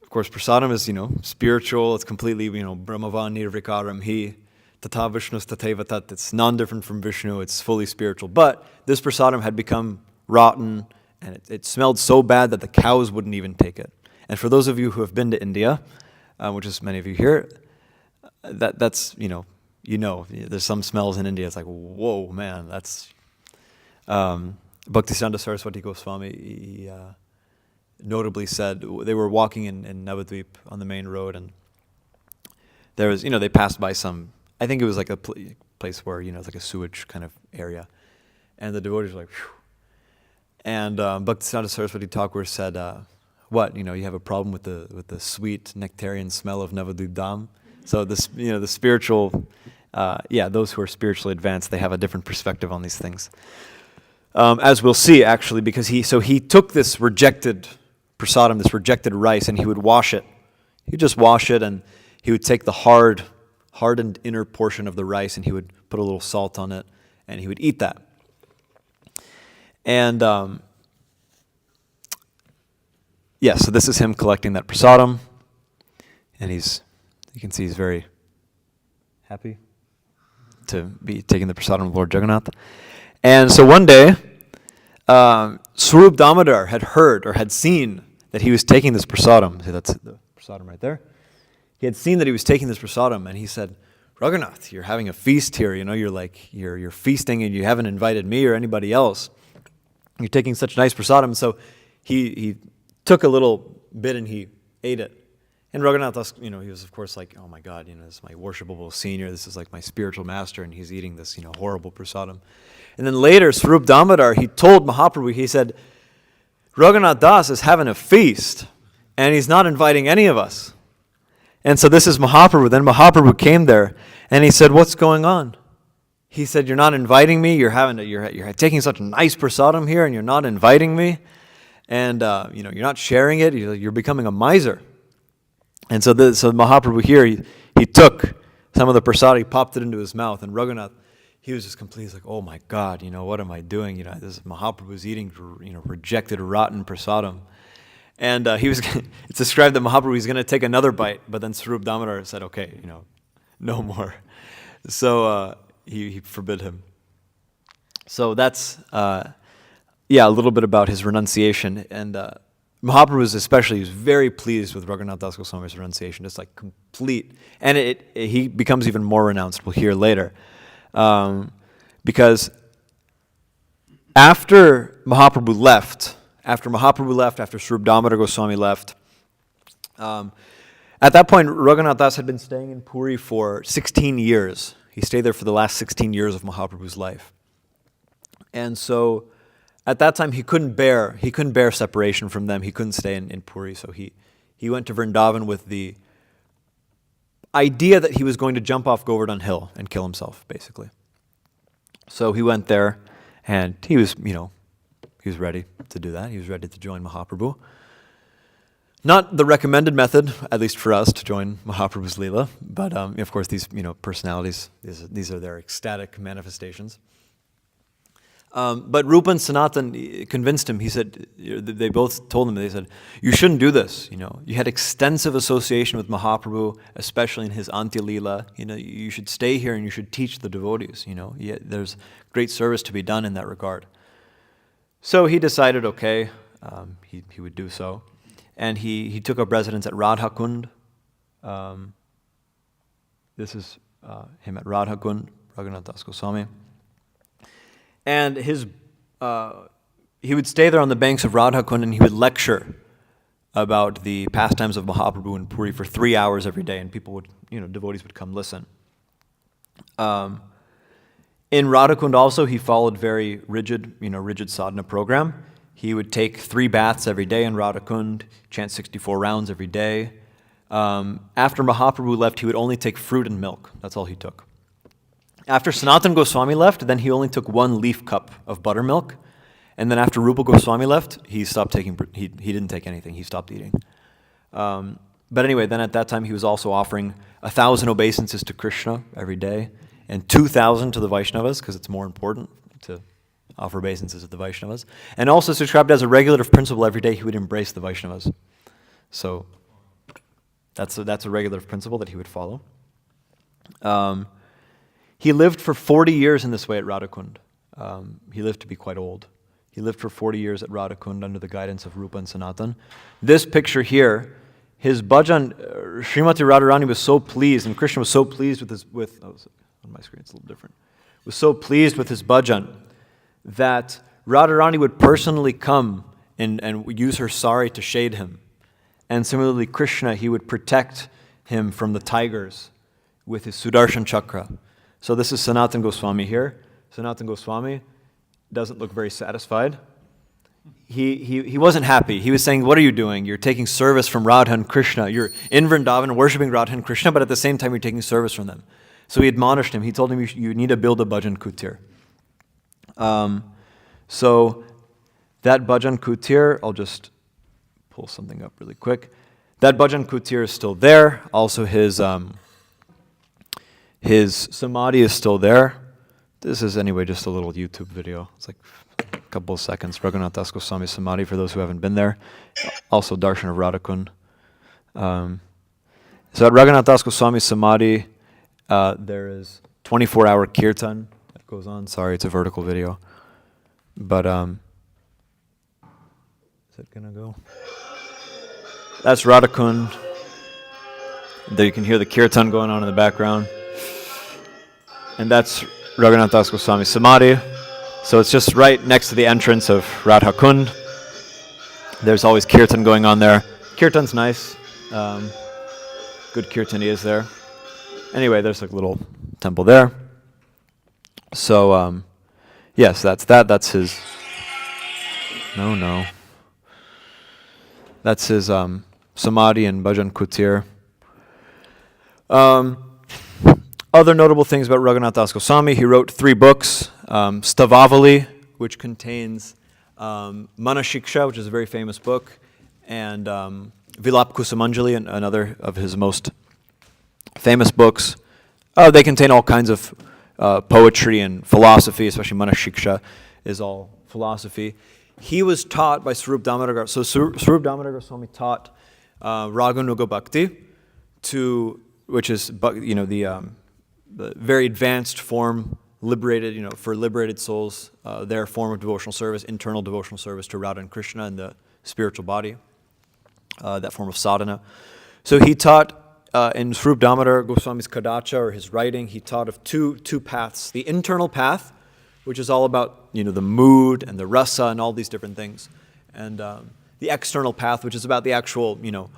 of course, prasadam is, spiritual. It's completely, brahmavan nirvikaram hi, tata vishnus tateva tat. It's non-different from Vishnu. It's fully spiritual. But this prasadam had become rotten, and it smelled so bad that the cows wouldn't even take it. And for those of you who have been to India, which is many of you here, that's there's some smells in India. It's like, whoa, man, that's. Bhaktisiddhanta Saraswati Goswami, he notably said they were walking in Navadvip on the main road, and there was, they passed by some, I think it was like a place where, it's like a sewage kind of area, and the devotees were like, phew. And Bhaktisiddhanta Saraswati Thakur said, what, you have a problem with the sweet nectarian smell of Navadvip Dham? So this, the spiritual, those who are spiritually advanced, they have a different perspective on these things. As we'll see, actually, because he took this rejected prasadam, this rejected rice, and he would wash it. He'd just wash it, and he would take the hardened inner portion of the rice, and he would put a little salt on it, and he would eat that. And so this is him collecting that prasadam, and you can see he's very happy to be taking the prasadam of Lord Jagannath. And so one day, Swarup Damodar had heard or had seen that he was taking this prasadam. See, that's the prasadam right there. He had seen that he was taking this prasadam, and he said, Raghunath, you're having a feast here. You're feasting, and you haven't invited me or anybody else. You're taking such nice prasadam. So he took a little bit and he ate it. And Raghunath, he was of course like, oh my God, this is my worshipable senior. This is like my spiritual master, and he's eating this, horrible prasadam. And then later, Swarup Damodar, he told Mahaprabhu, he said, Raghunath Das is having a feast, and he's not inviting any of us. And so this is Mahaprabhu. Then Mahaprabhu came there, and he said, what's going on? He said, you're not inviting me. You're taking such nice prasadam here, and you're not inviting me. And, you're not sharing it. You're becoming a miser. And so Mahaprabhu here, he took some of the prasadam, he popped it into his mouth, and Raghunath, he was just completely like, oh my God, what am I doing? This Mahaprabhu's eating, rejected, rotten prasadam. And it's described that Mahaprabhu was going to take another bite, but then Swarup Damodar said, okay, no more. So he forbid him. So that's, a little bit about his renunciation. And Mahaprabhu he was very pleased with Raghunath Das Goswami's renunciation, just like complete. And he becomes even more renounced, we'll hear later. Because after Mahaprabhu left, after Swarup Damodar Goswami left, at that point, Raghunath Das had been staying in Puri for 16 years. He stayed there for the last 16 years of Mahaprabhu's life. And so at that time, he couldn't bear separation from them. He couldn't stay in Puri, so he went to Vrindavan with the idea that he was going to jump off Govardhan Hill and kill himself, basically. So he went there, and he was ready to do that. He was ready to join Mahaprabhu. Not the recommended method, at least for us, to join Mahaprabhu's Leela, but of course these personalities, these are their ecstatic manifestations. But Rupa and Sanatan convinced him. He said, they both told him, they said, you shouldn't do this. You had extensive association with Mahaprabhu, especially in his Antya Leela. You should stay here and you should teach the devotees. There's great service to be done in that regard. So he decided, okay, he would do so. And he took up residence at Radha Kund. This is him at Radha Kund, Raghunath Das Goswami. And he would stay there on the banks of Radha Kund, and he would lecture about the pastimes of Mahaprabhu in Puri for 3 hours every day, and people would, devotees would come listen. In Radhakund also, he followed very rigid sadhana program. He would take 3 baths every day in Radhakund, chant 64 rounds every day. After Mahaprabhu left, he would only take fruit and milk. That's all he took. After Sanatana Goswami left, then he only took 1 leaf cup of buttermilk. And then after Rupa Goswami left, he stopped taking, he didn't take anything. He stopped eating. But anyway, then at that time, he was also offering 1,000 obeisances to Krishna every day and 2,000 to the Vaishnavas, because it's more important to offer obeisances to the Vaishnavas. And also subscribed as a regulative principle every day, he would embrace the Vaishnavas. So that's a regulative principle that he would follow. He lived for 40 years in this way at Radhakund. He lived to be quite old. He lived for 40 years at Radhakund under the guidance of Rupa and Sanatan. This picture here, his bhajan, Srimati Radharani was so pleased, and Krishna was so pleased on my screen it's a little different, was so pleased with his bhajan that Radharani would personally come and use her sari to shade him. And similarly, Krishna, he would protect him from the tigers with his Sudarshan Chakra. So this is Sanatan Goswami here. Sanatan Goswami doesn't look very satisfied. He wasn't happy. He was saying, what are you doing? You're taking service from Radha and Krishna. You're in Vrindavan worshipping Radha and Krishna, but at the same time you're taking service from them. So he admonished him. He told him, you need to build a bhajan kutir. So that bhajan kutir, I'll just pull something up really quick. That bhajan kutir is still there. Also his samadhi is still there. This is anyway just a little YouTube video. It's like a couple of seconds. Raghunath Das Goswami Samadhi for those who haven't been there. Also Darshan of Radhakund. So at Raghunath Das Goswami Samadhi, there is 24-hour kirtan that goes on. Sorry, it's a vertical video. But is it gonna go? That's Radhakund. There you can hear the kirtan going on in the background. And that's Raghunath Das Goswami Samadhi. So it's just right next to the entrance of Radha Kund. There's always kirtan going on there. Kirtan's nice. Good kirtan is there. Anyway, there's like a little temple there. So, yes, that's that. That's his... No. That's his Samadhi and Bhajan Kutir. Other notable things about Raghunath Das Goswami, he wrote 3 books. Stavavali, which contains Manashiksha, which is a very famous book, and Vilap Kusumanjali, another of his most famous books. They contain all kinds of poetry and philosophy, especially Manashiksha is all philosophy. He was taught by Swarup Damodar. So Swarup Damodar Goswami taught Raganuga Bhakti, which is the very advanced form, liberated, for liberated souls, their form of devotional service, internal devotional service to Radha and Krishna and the spiritual body, that form of sadhana. So he taught in Swarup Damodar Goswami's Kadacha, or his writing, he taught of two paths. The internal path, which is all about the mood and the rasa and all these different things, and the external path, which is about the actual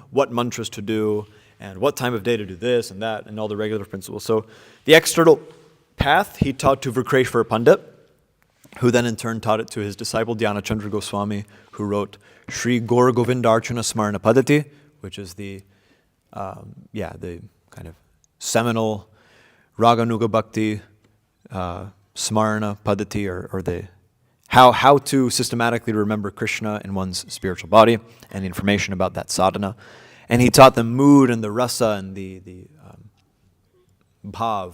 what mantras to do and what time of day to do this and that and all the regular principles. So the external path he taught to Vrikreshwar Pandit, who then in turn taught it to his disciple Dhyana Chandra Goswami, who wrote Sri Gaur Govindarchana Smarana Padati, which is the kind of seminal Raganuga Bhakti Smarana Padati, or the how to systematically remember Krishna in one's spiritual body and the information about that sadhana. And he taught the mood and the rasa and the bhav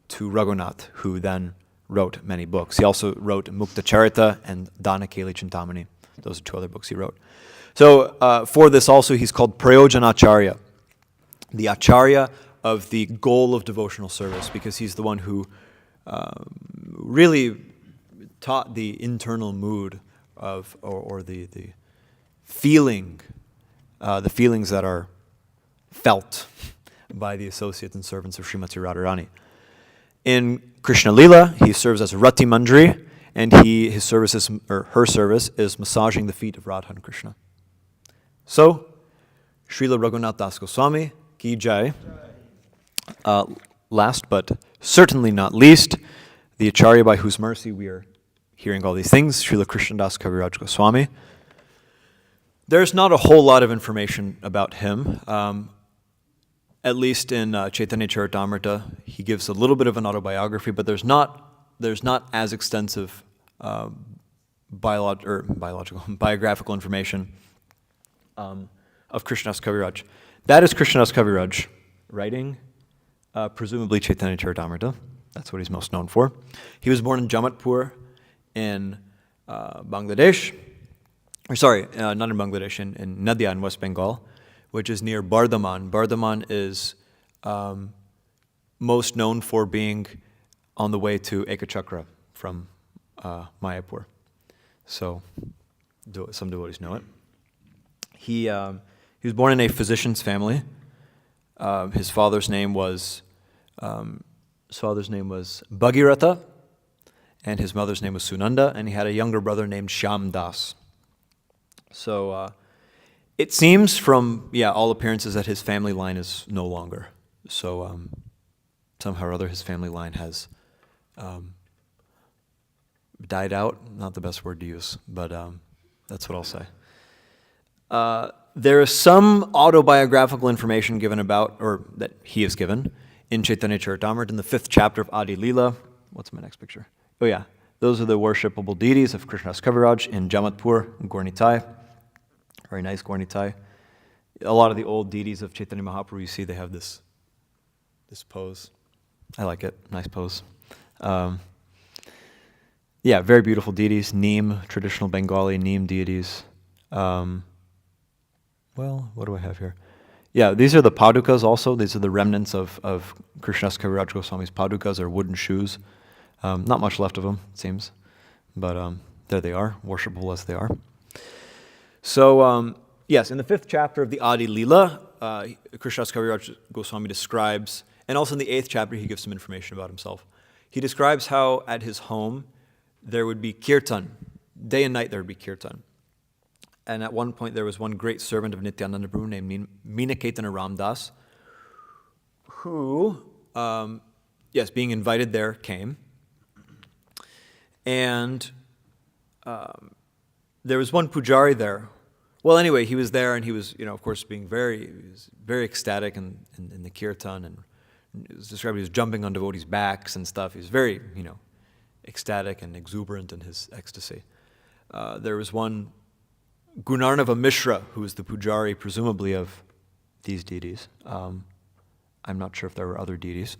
to Raghunath, who then wrote many books. He also wrote Mukta Charita and Dana Keli Chintamani. Those are 2 other books he wrote. So for this also he's called Prayojanacharya, the acharya of the goal of devotional service, because he's the one who really taught the internal mood of, or the feeling, the feelings that are felt by the associates and servants of Srimati Radharani. In Krishna Lila, he serves as Rati Mandri, and her service is massaging the feet of Radha and Krishna. So, Srila Raghunath Das Goswami Ki Jai. Last but certainly not least, the Acharya by whose mercy we are hearing all these things, Srila Krishnadas Kaviraj Goswami. There's not a whole lot of information about him. At least in Caitanya Charitamrita, he gives a little bit of an autobiography, but there's not as extensive biographical information of Krishnadas Kaviraj. That is Krishnadas Kaviraj writing, presumably Caitanya Charitamrita. That's what he's most known for. He was born in Jamatpur in Bangladesh. Not in Bangladesh, in Nadia in West Bengal, which is near Bardhaman. Bardhaman is most known for being on the way to Ekachakra from Mayapur. So some devotees know it. He was born in a physician's family. His father's name was Bhagirath, and his mother's name was Sunanda, and he had a younger brother named Shyam Das. So it seems from all appearances that his family line is no longer. So somehow or other his family line has died out. Not the best word to use, but that's what I'll say. There is some autobiographical information given about, or that he has given, in Caitanya Charitamrita in the 5th chapter of Adi Leela. What's my next picture? Oh yeah, those are the worshipable deities of Krishnadas Kaviraj in Jamatpur, Gornitai. Very nice Gornitai. A lot of the old deities of Chaitanya Mahaprabhu, you see they have this pose. I like it, nice pose. Very beautiful deities. Neem, traditional Bengali Neem deities. What do I have here? Yeah, these are the padukas also. These are the remnants of Krishnadas Kaviraj Goswami's padukas, or wooden shoes. Not much left of them, it seems. But there they are, worshipable as they are. So, yes, in the 5th chapter of the Adi Leela, Krishnadas Kaviraj Goswami describes, and also in the 8th chapter he gives some information about himself. He describes how at his home there would be kirtan. Day and night there would be kirtan. And at one point there was one great servant of Nityananda Prabhu named Meena Caitanya Ramdas, who, being invited there, came. And there was one pujari there. Well, anyway, he was there, and he was, of course, being very ecstatic in the kirtan, and it was described he was jumping on devotees' backs and stuff. He was very, ecstatic and exuberant in his ecstasy. There was one Gunarnava Mishra, who was the pujari, presumably of these deities. I'm not sure if there were other deities.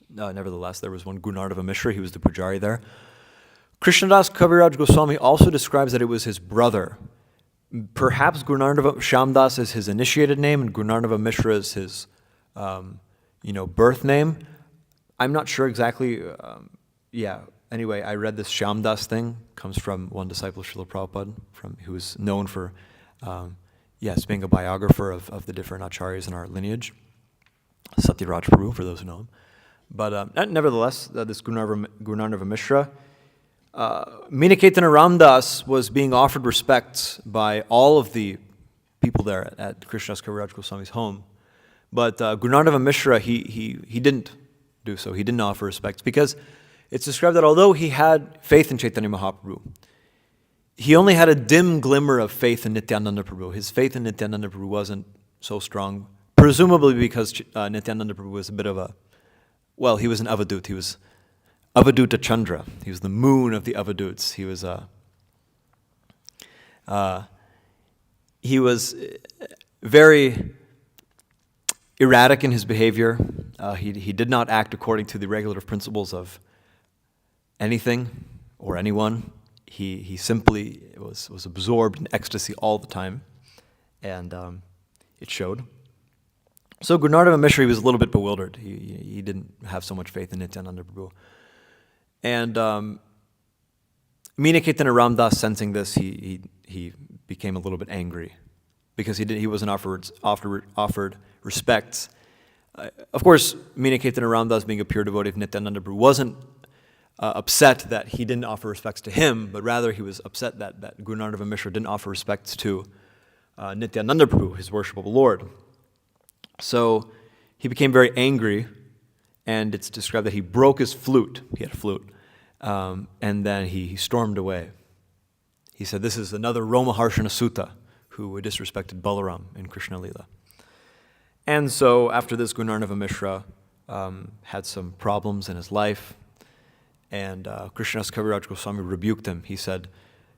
Nevertheless, there was one Gunarnava Mishra. He was the pujari there. Krishnadas Kaviraj Goswami also describes that it was his brother. Perhaps Gunarnava Shyamdas is his initiated name, and Gunarnava Mishra is his, birth name. I'm not sure exactly. Anyway, I read this Shyamdas thing. Comes from one disciple of Srila Prabhupada, who is known for, being a biographer of the different acharyas in our lineage. Satyaraj Prabhu, for those who know him. But nevertheless, this Gunarnava Mishra, Meena Caitanya Ramdas was being offered respects by all of the people there at Krishnadas Kaviraj Goswami's home. But Gunarnava Mishra, he didn't do so. He didn't offer respects because it's described that although he had faith in Chaitanya Mahaprabhu, he only had a dim glimmer of faith in Nityananda Prabhu. His faith in Nityananda Prabhu wasn't so strong, presumably because Nityananda Prabhu was a bit of he was an Avadut. He was Avaduta Chandra. He was the moon of the Avaduts. He was very erratic in his behavior. He did not act according to the regulative principles of anything or anyone. He simply was absorbed in ecstasy all the time, and it showed. So Gunarnava Mishra was a little bit bewildered. He didn't have so much faith in Nityananda Prabhu. And Meena Caitanya Ramdas, sensing this, he became a little bit angry because he wasn't offered respects. Of course, Meena Caitanya Ramdas, being a pure devotee of Nityananda Prabhu, wasn't upset that he didn't offer respects to him, but rather he was upset that Gunarnava Mishra didn't offer respects to Nityananda Prabhu, his worshipable Lord. So he became very angry, and it's described that he broke his flute. He had a flute. And then he stormed away. He said, this is another Romaharshana Sutta who disrespected Balaram in Krishna Lila. And so after this, Gunarnava Mishra had some problems in his life, and Krishnadas Kaviraj Goswami rebuked him. He said,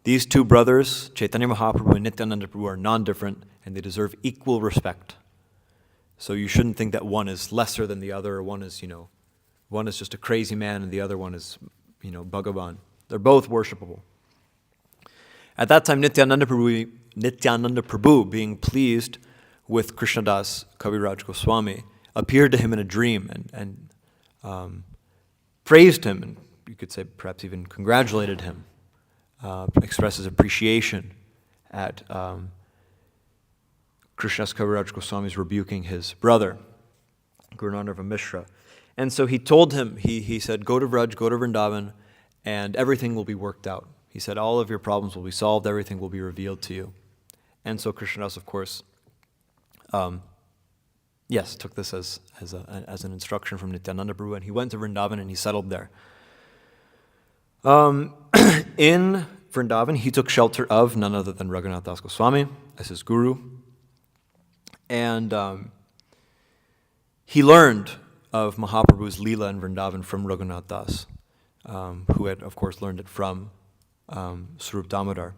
these two brothers, Chaitanya Mahaprabhu and Nityananda Prabhu, are non-different, and they deserve equal respect. So you shouldn't think that one is lesser than the other, or one is just a crazy man, and the other one is, Bhagavan. They're both worshipable. At that time, Nityananda Prabhu, being pleased with Krishnadas Kaviraj Goswami, appeared to him in a dream and praised him, and you could say perhaps even congratulated him, expressed his appreciation at Krishnadas Kaviraj Goswami's rebuking his brother, Gurunarnava Mishra. And so he told him, he said, go to Vraj, go to Vrindavan, and everything will be worked out. He said, all of your problems will be solved, everything will be revealed to you. And so Krishnadas, of course, took this as an instruction from Nityananda Prabhu, and he went to Vrindavan and he settled there. In Vrindavan, he took shelter of none other than Raghunath Das Goswami as his guru. And he learned of Mahaprabhu's Leela in Vrindavan from Raghunath Das, who had, of course, learned it from Swarup Damodar.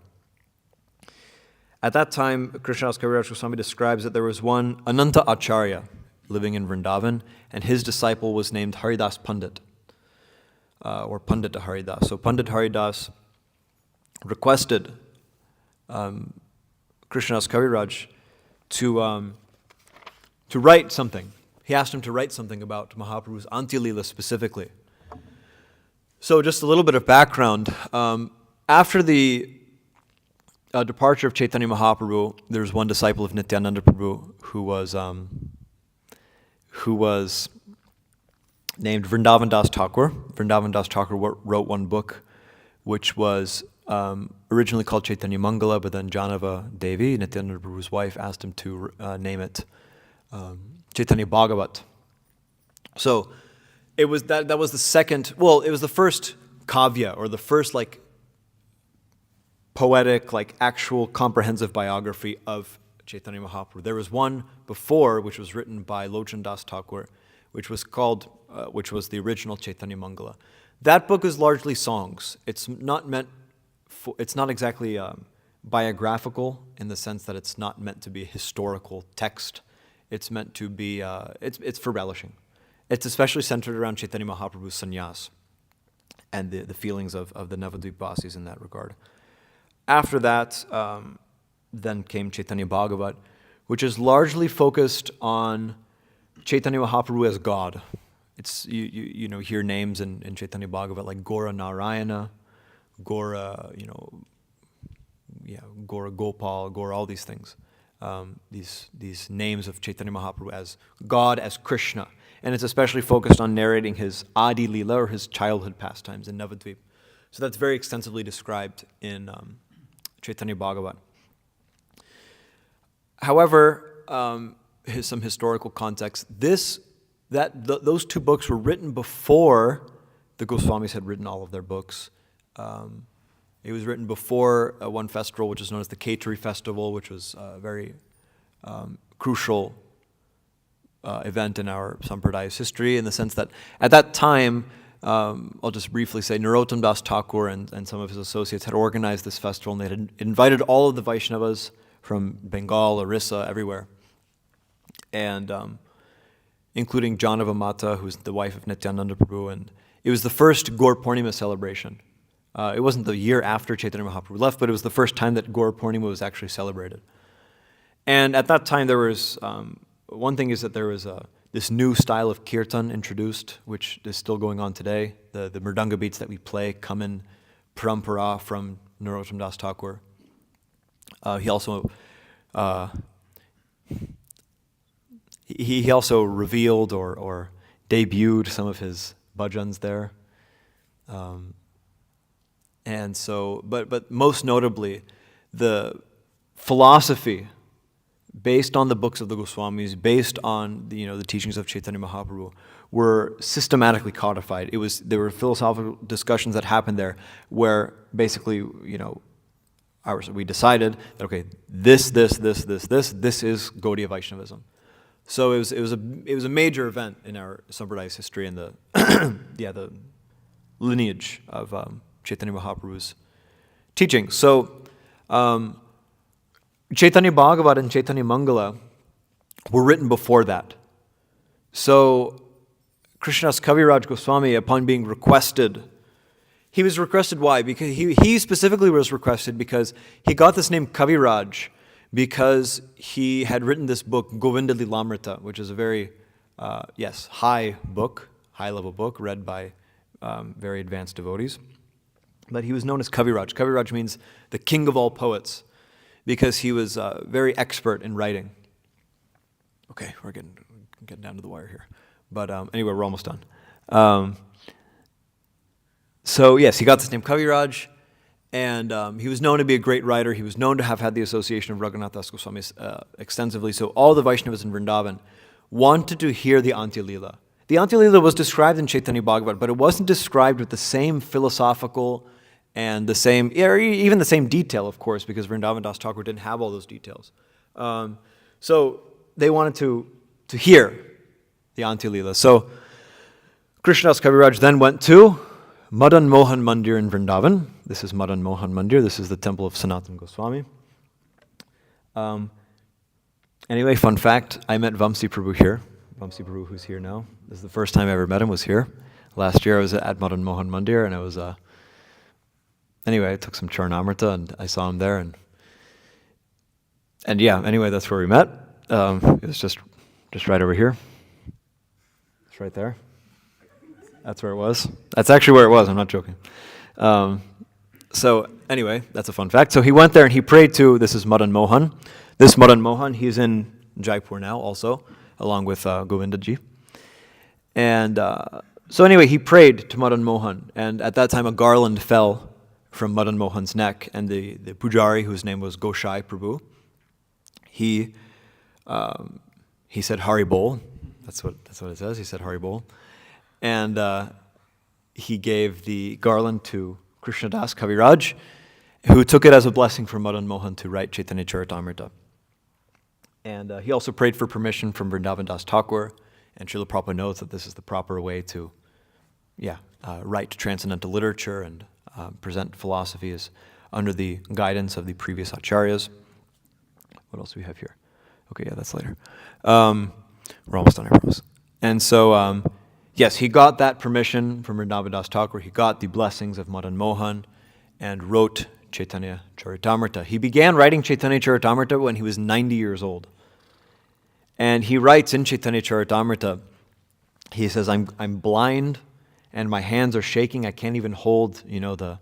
At that time, Krishnadas Kaviraj Goswami describes that there was one Ananta Acharya living in Vrindavan, and his disciple was named Haridas Pandit, or Pandit Haridas. So Pandit Haridas requested Krishnadas Kaviraj to write something. He asked him to write something about Mahaprabhu's Antya Leela specifically. So just a little bit of background. After the departure of Chaitanya Mahaprabhu, there was one disciple of Nityananda Prabhu who was named Vrindavan Das Thakur. Vrindavan Das Thakur wrote one book which was originally called Chaitanya Mangala, but then Janava Devi, Nityananda Prabhu's wife, asked him to name it Chaitanya Bhagavat. So it was that was the second, it was the first kavya, or the first poetic, actual comprehensive biography of Chaitanya Mahaprabhu. There was one before, which was written by Lochan Das Thakur, which was the original Chaitanya Mangala. That book is largely songs. It's not exactly biographical in the sense that it's not meant to be a historical text. It's meant to be, it's for relishing. It's especially centered around Chaitanya Mahaprabhu's sannyas and the feelings of the Navadvip Vasis in that regard. After that, then came Chaitanya Bhagavat, which is largely focused on Chaitanya Mahaprabhu as God. It's you hear names in Chaitanya Bhagavat like Gora Narayana, Gora Gora Gopal, Gora, all these things. These names of Chaitanya Mahaprabhu as God, as Krishna. And it's especially focused on narrating his Adi Leela, or his childhood pastimes in Navadvip. So that's very extensively described in Chaitanya Bhagavat. However, some historical context. Those two books were written before the Goswamis had written all of their books. It was written before one festival, which is known as the Kaitri Festival, which was a very crucial event in our Sampradaya's history, in the sense that at that time, I'll just briefly say, Narottam Das Thakur and some of his associates had organized this festival, and they had invited all of the Vaishnavas from Bengal, Orissa, everywhere, and including Janava Mata, who's the wife of Nityananda Prabhu, and it was the first Gaur Purnima celebration. It wasn't the year after Chaitanya Mahaprabhu left, but it was the first time that Gaur Purnima was actually celebrated. And at that time, there was, one thing is that there was this new style of kirtan introduced, which is still going on today. The mridanga beats that we play come in parampara from Narottam Das Thakur. He also revealed or debuted some of his bhajans there. And so, but most notably, the philosophy based on the books of the Goswamis, based on the teachings of Chaitanya Mahaprabhu, were systematically codified. There were philosophical discussions that happened there where basically, we decided that, okay, this is Gaudiya Vaishnavism. So it was a major event in our Sampraday's history and the the lineage of Chaitanya Mahaprabhu's teaching. So Chaitanya Bhagavat and Chaitanya Mangala were written before that. So Krishnadas Kaviraj Goswami, upon being requested, he was requested why? Because he specifically was requested because he got this name Kaviraj because he had written this book, Govinda Lilamrita, which is a very, high-level book, read by very advanced devotees. But he was known as Kaviraj. Kaviraj means the king of all poets because he was very expert in writing. Okay, we're getting down to the wire here. But anyway, we're almost done. So yes, he got this name Kaviraj, and he was known to be a great writer. He was known to have had the association of Raghunath Das Goswami extensively. So all the Vaishnavas in Vrindavan wanted to hear the Antya Lila. The Antya Lila was described in Chaitanya Bhagavat, but it wasn't described with the same philosophical and the same, even the same detail, of course, because Vrindavan Das Thakur didn't have all those details. So they wanted to hear the Antya Lila. So Krishnadas Kaviraj then went to Madan Mohan Mandir in Vrindavan. This is Madan Mohan Mandir. This is the temple of Sanatana Goswami. Anyway, fun fact, I met Vamsi Prabhu here. Vamsi Prabhu, who's here now. This is the first time I ever met him, was here. Last year I was at Madan Mohan Mandir, and I was, anyway, I took some Charnamrita, and I saw him there, and yeah, anyway, that's where we met. It was just right over here. It's right there. That's where it was. That's actually where it was, I'm not joking. So anyway, that's a fun fact. So he went there and he prayed to, this is Madan Mohan. This Madan Mohan, he's in Jaipur now also, along with Govindaji. And so anyway, he prayed to Madan Mohan, and at that time a garland fell from Madan Mohan's neck, and the pujari, whose name was Goshai Prabhu, he said Hari Bol. That's what it says. He said Hari Bol. And he gave the garland to Krishnadas Kaviraj, who took it as a blessing from Madan Mohan to write Chaitanya Charitamrita. And he also prayed for permission from Vrindavan Das Thakur, and Srila Prabhupada knows that this is the proper way to write transcendental literature and present philosophy is under the guidance of the previous acharyas. What else do we have here? Okay, yeah, that's later. We're almost done, I promise. And so, yes, he got that permission from Vrindavan Das Thakur. He got the blessings of Madan Mohan and wrote Chaitanya Charitamrita. He began writing Chaitanya Charitamrita when he was 90 years old. And he writes in Chaitanya Charitamrita, he says, I'm blind and my hands are shaking. I can't even hold, the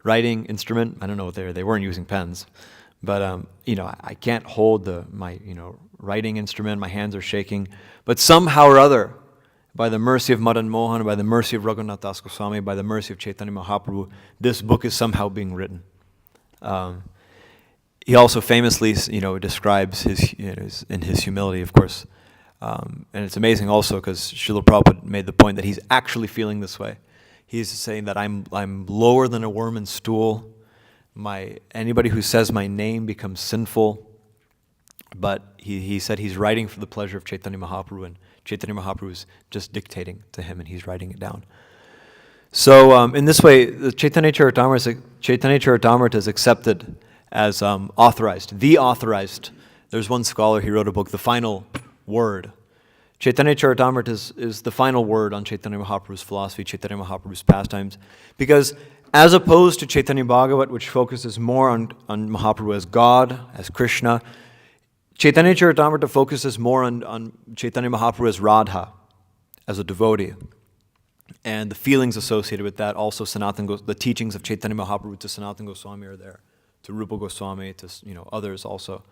writing instrument. I don't know what they weren't using pens. But, I can't hold my writing instrument. My hands are shaking. But somehow or other, by the mercy of Madan Mohan, by the mercy of Raghunath Das Goswami, by the mercy of Chaitanya Mahaprabhu, this book is somehow being written. He also famously, describes in his humility, of course. And it's amazing also because Srila Prabhupada made the point that he's actually feeling this way. He's saying that I'm lower than a worm in stool. Anybody who says my name becomes sinful. But he said he's writing for the pleasure of Chaitanya Mahaprabhu, and Chaitanya Mahaprabhu is just dictating to him, and he's writing it down. So in this way, the Chaitanya Charitamrita is accepted as authorized, the authorized. There's one scholar, he wrote a book, The Final Word. Chaitanya Charitamrita is the final word on Chaitanya Mahaprabhu's philosophy, Chaitanya Mahaprabhu's pastimes, because as opposed to Chaitanya Bhagavat, which focuses more on Mahaprabhu as God, as Krishna, Chaitanya Charitamrita focuses more on Chaitanya Mahaprabhu as Radha, as a devotee, and the feelings associated with that. Also, the teachings of Chaitanya Mahaprabhu to Sanatana Goswami are there, to Rupa Goswami, to others also.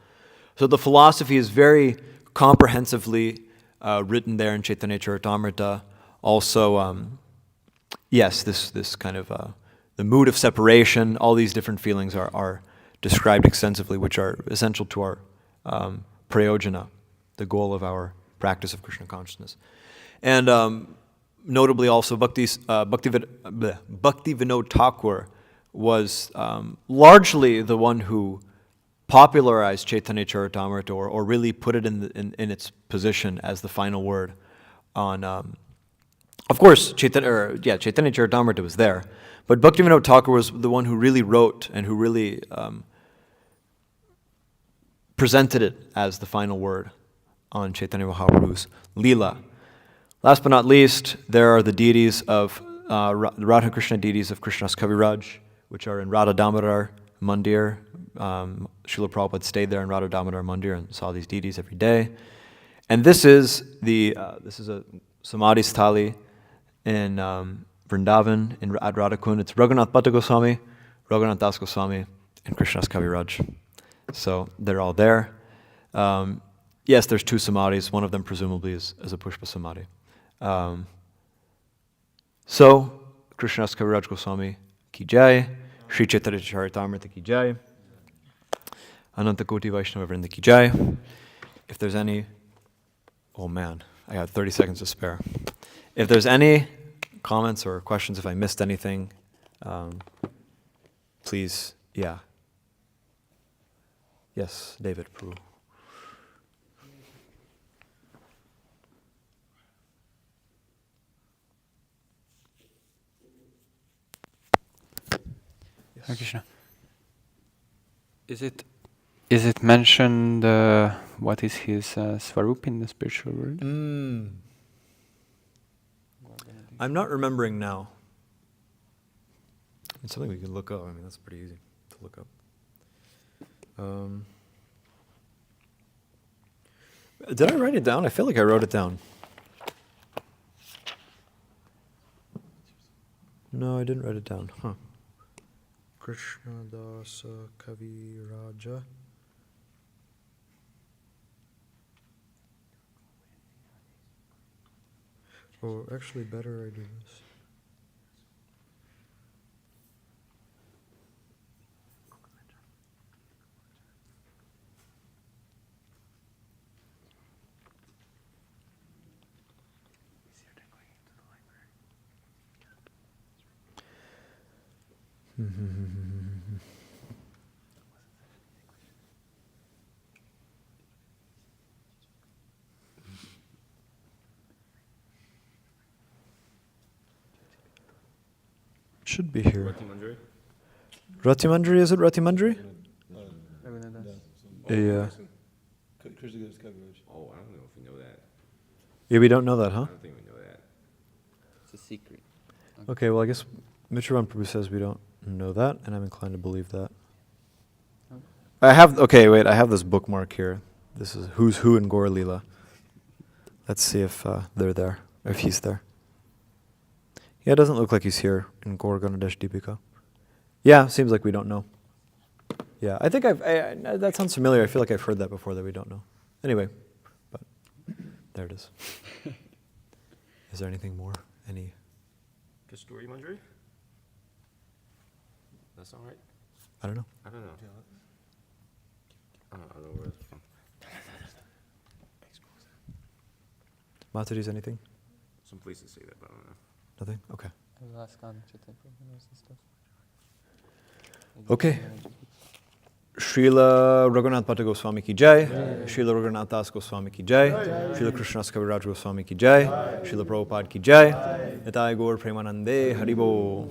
So the philosophy is very comprehensively written there in Chaitanya Charitamrita. Also, yes, this kind of the mood of separation. All these different feelings are described extensively, which are essential to our prayojana, the goal of our practice of Krishna consciousness. And notably also Bhaktivinoda Thakur was largely the one who popularized Caitanya Charitamrita, or really put it in its position as the final word on. Of course, Caitanya Charitamrita was there, but Bhaktivinoda Thakur was the one who really wrote and who really presented it as the final word on Chaitanya Mahaprabhu's Leela. Last but not least, there are the deities of the Radha Krishna deities of Krishna's Kaviraj, which are in Radha Damodar Mandir. Srila Prabhupada stayed there in Radha Damodar Mandir and saw these deities every day. And this is a Samadhi Sthali in Vrindavan at Radhakund. It's Raghunath Bhatta Goswami, Raghunath Das Goswami, and Krishna's Kaviraj. So they're all there. Yes, there's two samadhis. One of them presumably is a Pushpa Samadhi. So, Krishna's Kaviraj Goswami ki jai, Sri Chaitanya Charitamrita ki jai, Ananta Koti Vaishnava Vrinda ki jai. If there's any, oh man, I got 30 seconds to spare. If there's any comments or questions, if I missed anything, please, yeah. Yes, David Prue. Hare Krishna. Is it mentioned what is his svarup in the spiritual world? I'm not remembering now. It's something we can look up. I mean, that's pretty easy to look up. Did I write it down? I feel like I wrote it down. No, I didn't write it down. Huh. Krishna Dasa Kaviraja. Or actually, better I do this. Should be here. Rati Mandri, is it Rati Mandri? Yeah. Oh, I don't know if we know that. Yeah, we don't know that, huh? I don't think we know that. It's a secret. Okay, well, I guess Mitravan Prabhu says we don't know that, and I'm inclined to believe that. I have this bookmark here. This is Who's Who in Gaur Leela. Let's see if they're there, or if he's there. Yeah, it doesn't look like he's here in Gaur Ganadesh Deepika. Yeah, seems like we don't know. Yeah, I think that sounds familiar. I feel like I've heard that before, that we don't know. Anyway, but there it is. Is there anything more? Any? Kasturi Manjari? That's all right? I don't know. I don't know. I don't know where it's from. Maturi's anything? Some places say that, but I don't know. Nothing? Okay. I'll ask on Chaitanya Prabhu knows this stuff. Okay. Srila Raghunath Bhatta Goswami ki jai, Srila Raghunath Das Goswami ki jai, Srila Krishnas Kaviraj Goswami ki jai, Srila Prabhupada ki jai, Nitai Gaur Premanande Haribo.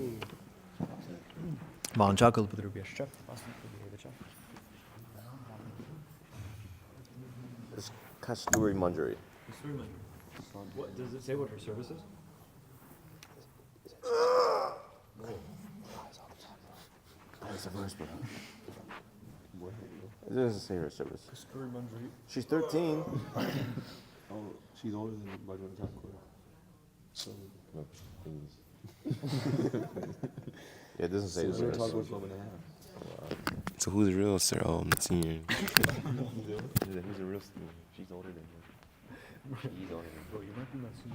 Vanchakal Padrubhyascha. It's Kasturi Manjari. What does it say? What her service is? That's the first one. It doesn't say her service. She's 13. Oh, she's older than Bhagwan Thakur. So, No, please. Yeah, it doesn't say her Bhagwan service. Thakur was 12 and a half. So who's the real senior? Who's the real senior? She's older than him. She's older than him.